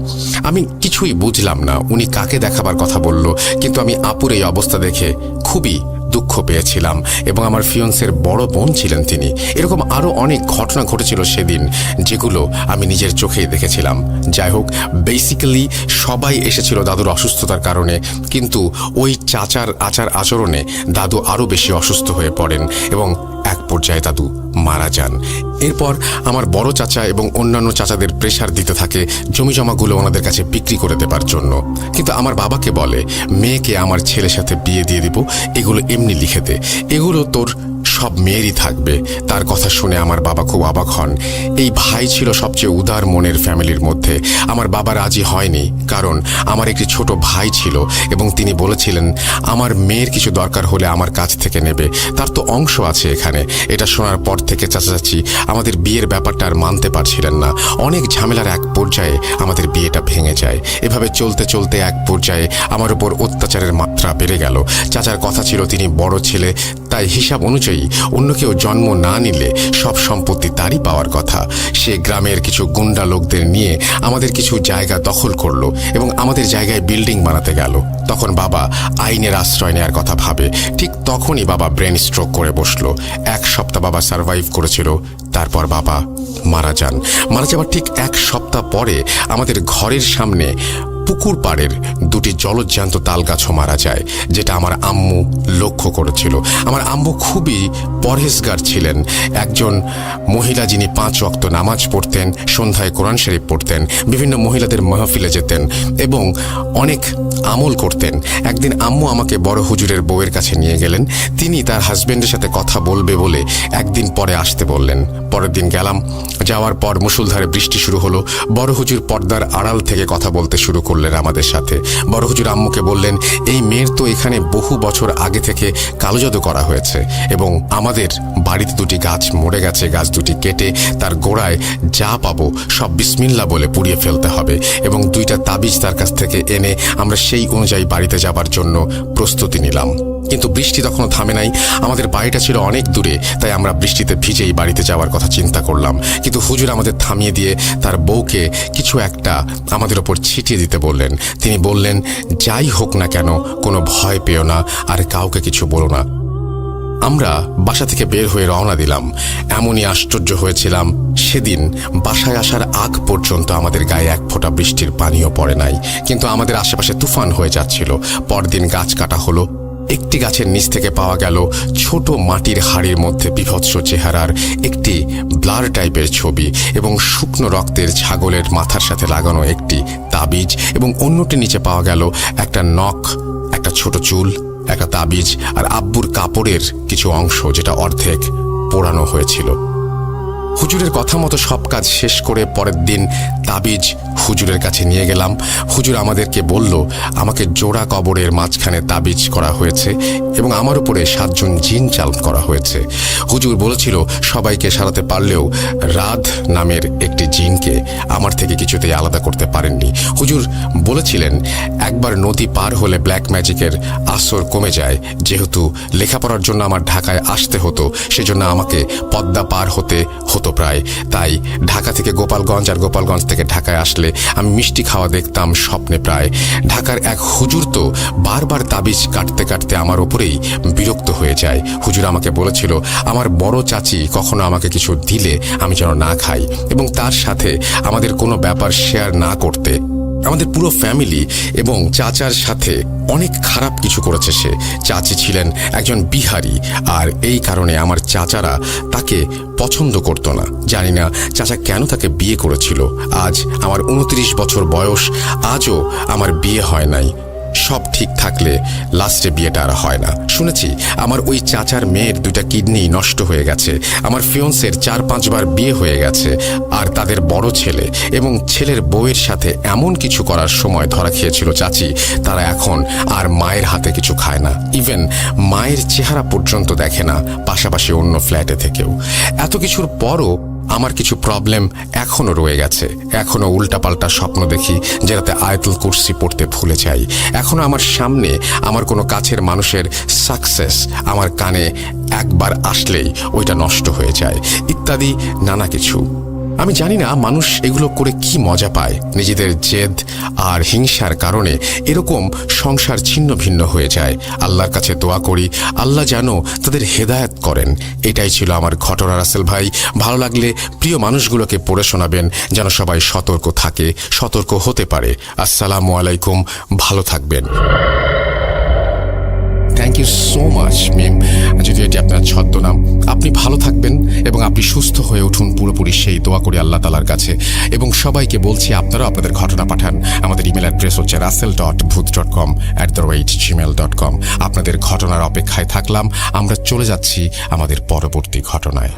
C: আমি কিছুই বুঝলাম না উনি কাকে দেখাবার কথা বলল, কিন্তু আমি আপুর এই অবস্থা দেখে খুবই দুঃখ পেয়েছিলাম এবং আমার ফিয়ন্সের বড় বোন ছিলেন তিনি। এরকম আরও অনেক ঘটনা ঘটেছিল সেদিন, যেগুলো আমি নিজের চোখেই দেখেছিলাম। যাই হোক, বেসিক্যালি সবাই এসেছিল দাদুর অসুস্থতার কারণে, কিন্তু ওই চাচার আচার আচরণে দাদু আরও বেশি অসুস্থ হয়ে পড়েন এবং এক পর্যায়ে দাদু মারা যান। এরপর আমার বড় চাচা এবং অন্যান্য চাচাদের প্রেশার দিতে থাকে জমি জমাগুলো ওনাদের কাছে বিক্রি করে দেবার জন্য, কিন্তু আমার বাবাকে বলে, মেয়েকে আমার ছেলের সাথে বিয়ে দিয়ে দিব, এগুলো এমনি লিখে দে, এগুলো তোর সব মেয়েরই থাকবে। তার কথা শুনে আমার বাবা খুব অবাক হন। এই ভাই ছিল সবচেয়ে উদার মনের ফ্যামিলির মধ্যে। আমার বাবা রাজি হয়নি, কারণ আমার একটি ছোট ভাই ছিল এবং তিনি বলেছিলেন আমার মেয়ের কিছু দরকার হলে আমার কাছ থেকে নেবে, তার তো অংশ আছে এখানে। এটা শোনার পর থেকে চাচা চাচি আমাদের বিয়ের ব্যাপারটা আর মানতে পারছিলেন না। অনেক ঝামেলার এক পর্যায়ে আমাদের বিয়েটা ভেঙে যায়। এভাবে চলতে চলতে এক পর্যায়ে আমার উপর অত্যাচারের মাত্রা বেড়ে গেল। চাচার কথা ছিল তিনি বড় ছেলে, তাই হিসাব অনুযায়ী অন্য কেউ জন্ম না নিলে সব সম্পত্তি তারই পাওয়ার কথা। সে গ্রামের কিছু গুন্ডা লোকদের নিয়ে আমাদের কিছু জায়গা দখল করলো এবং আমাদের জায়গায় বিল্ডিং বানাতে গেল। তখন বাবা আইনের আশ্রয় নেওয়ার কথা ভাবে। ঠিক তখনই বাবা ব্রেন স্ট্রোক করে বসলো। 1 সপ্তাহ বাবা সার্ভাইভ করেছিল, তারপর বাবা মারা যান। মারা যাবার ঠিক 1 সপ্তাহ পরে আমাদের ঘরের সামনে পুকুর পাড়ের 2টি জলজ্যান্ত তাল গাছও মারা যায়, যেটা আমার আম্মু লক্ষ্য করেছিল। আমার আম্মু খুবই পরহেজগার ছিলেন, একজন মহিলা যিনি 5 ওয়াক্ত নামাজ পড়তেন, সন্ধ্যায় কোরআন শরীফ পড়তেন, বিভিন্ন মহিলাদের মাহফিলে যেতেন এবং অনেক আমল করতেন। একদিন আম্মু আমাকে বড় হুজুরের বউয়ের কাছে নিয়ে গেলেন। তিনি তার হাজবেন্ডের সাথে কথা বলবে বলে একদিন পরে আসতে বললেন। পরের দিন গেলাম। যাওয়ার পর মুষলধারে বৃষ্টি শুরু হলো। বড় হুজুর পর্দার আড়াল থেকে কথা বলতে শুরু করলেন আমাদের সাথে। বড় হুজুর আম্মুকে বললেন এই মেয়ের তো এখানে বহু বছর আগে থেকে কালো জাদু করা হয়েছে এবং আমাদের বাড়িতে 2টি গাছ মরে গেছে। গাছ 2টি কেটে তার গোড়ায় যা পাবো সব বিসমিল্লাহ বলে পুড়িয়ে ফেলতে হবে এবং 2টা তাবিজ তার কাছ থেকে এনে আমরা সেই অনুযায়ী বাড়িতে যাবার জন্য প্রস্তুতি নিলাম। কিন্তু বৃষ্টি তখনও থামে নাই। আমাদের বাড়িটা ছিল অনেক দূরে, তাই আমরা বৃষ্টিতে ভিজেই বাড়িতে যাওয়ার কথা চিন্তা করলাম। কিন্তু হুজুর আমাদের থামিয়ে দিয়ে তার বউকে কিছু একটা আমাদের ওপর ছিটিয়ে দিতে বললেন। তিনি বললেন যাই হোক না কেন কোনো ভয় পেও না আর কাউকে কিছু বলো না। আমরা বাসা থেকে বের হয়ে রওনা দিলাম। এমনই আশ্চর্য হয়েছিলাম, সেদিন বাসায় আসার আগ পর্যন্ত আমাদের গায়ে 1 ফোঁটা বৃষ্টির পানিও পড়ে নাই, কিন্তু আমাদের আশেপাশে তুফান হয়ে যাচ্ছিল। পরদিন গাছ কাটা হলো। একটি গাছের নিচ থেকে পাওয়া গেল ছোট মাটির হাড়ির মধ্যে বিভৎস চেহারার একটি ব্লার টাইপের ছবি এবং শুকনো রক্তের ছাগলের মাথার সাথে লাগানো একটি তাবিজ, এবং অন্যটি নিচে পাওয়া গেল একটা নখ, একটা ছোট চুল, একটা তাবিজ আর আব্বুর কাপড়ের কিছু অংশ যেটা অর্ধেক পোড়ানো হয়েছিল। হুজুরের কথা মতো সব কাজ শেষ করে পরের দিন তাবিজ হুজুরের কাছে নিয়ে গেলাম। হুজুর আমাদেরকে বলল আমাকে জোড়া কবরের মাঝখানে তাবিজ করা হয়েছে এবং আমার উপরে 7 জন জিন চালন করা হয়েছে। হুজুর বলেছিল সবাইকে সারাতে পারলেও রাধ নামের একটি জিনকে আমার থেকে কিছুতেই আলাদা করতে পারেননি। হুজুর বলেছিলেন একবার নদী পার হলে ব্ল্যাক ম্যাজিকের আসর কমে যায়। যেহেতু লেখাপড়ার জন্য আমার ঢাকায় আসতে হতো, সেজন্য আমাকে পদ্মা পার হতে হতো প্রায়। তাই ঢাকা থেকে গোপালগঞ্জ আর গোপালগঞ্জ থেকে ঢাকায় আসলে আমি মিষ্টি খাওয়া দেখতাম স্বপ্নে প্রায়। ঢাকার এক হুজুর তো বারবার তাবিজ কাটতে কাটতে আমার ওপরেই বিরক্ত হয়ে যায়। হুজুর আমাকে বলেছিল আমার বড় চাচি কখনো আমাকে কিছু দিলে আমি যেন না খাই এবং তার সাথে আমাদের কোনো ব্যাপার শেয়ার না করতে। আমাদের পুরো ফ্যামিলি এবং চাচার সাথে অনেক খারাপ কিছু করেছে সে। চাচি ছিলেন একজন বিহারি আর এই কারণে আমার চাচারা তাকে পছন্দ করত না। জানি না চাচা কেন তাকে বিয়ে করেছিল। আজ আমার 29 বছর বয়স, আজও আমার বিয়ে হয় নাই। সব ঠিক থাকলে লাস্টে বিয়েটা আর হয় না। শুনেছি আমার ওই চাচার মেয়ের 2টা কিডনি নষ্ট হয়ে গেছে। আমার ফিয়ন্সের 4-5 বার বিয়ে হয়ে গেছে আর তাদের বড় ছেলে এবং ছেলের বউয়ের সাথে এমন কিছু করার সময় ধরা খেয়েছিল চাচি, তারা এখন আর মায়ের হাতে কিছু খায় না। ইভেন মায়ের চেহারা পর্যন্ত দেখে না, পাশাপাশি অন্য ফ্ল্যাটে থেকেও। এত কিছুর পরও আমার কিছু প্রবলেম এখনো রয়ে গেছে। এখনো উল্টাপাল্টা স্বপ্ন দেখি যেটাতে আয়াতুল কুরসি পড়তে ভুলে যাই। এখনো আমার সামনে আমার কোনো কাছের মানুষের সাকসেস আমার কানে একবার আসলেই ওইটা নষ্ট হয়ে যায়, ইত্যাদি নানা কিছু। আমি জানি না মানুষ এগুলো করে কি মজা পায়। নিজেদের জেদ আর হিংসার কারণে এরকম সংসার ছিন্ন ভিন্ন হয়ে যায়। আল্লাহর কাছে দোয়া করি আল্লাহ যেন তাদের হেদায়েত করেন। এটাই ছিল আমার ঘটনা রাসেল ভাই। ভালো লাগলে প্রিয় মানুষগুলোকে পড়ে শোনাবেন যেন সবাই সতর্ক থাকে, সতর্ক হতে পারে। আসসালামু আলাইকুম, ভালো থাকবেন। থ্যাংক ইউ সো মাচ মিম, যদি এটি আপনার ছদ্মনাম। আপনি ভালো থাকবেন এবং আপনি সুস্থ হয়ে উঠুন পুরোপুরি, সেই দোয়া করি আল্লাহ তালার কাছে। এবং সবাইকে বলছি আপনারাও আপনাদের ঘটনা পাঠান। আমাদের ইমেল অ্যাড্রেস হচ্ছে russell.bhuth.com@gmail.com। আপনাদের ঘটনার অপেক্ষায় থাকলাম। আমরা চলে যাচ্ছি আমাদের পরবর্তী ঘটনায়।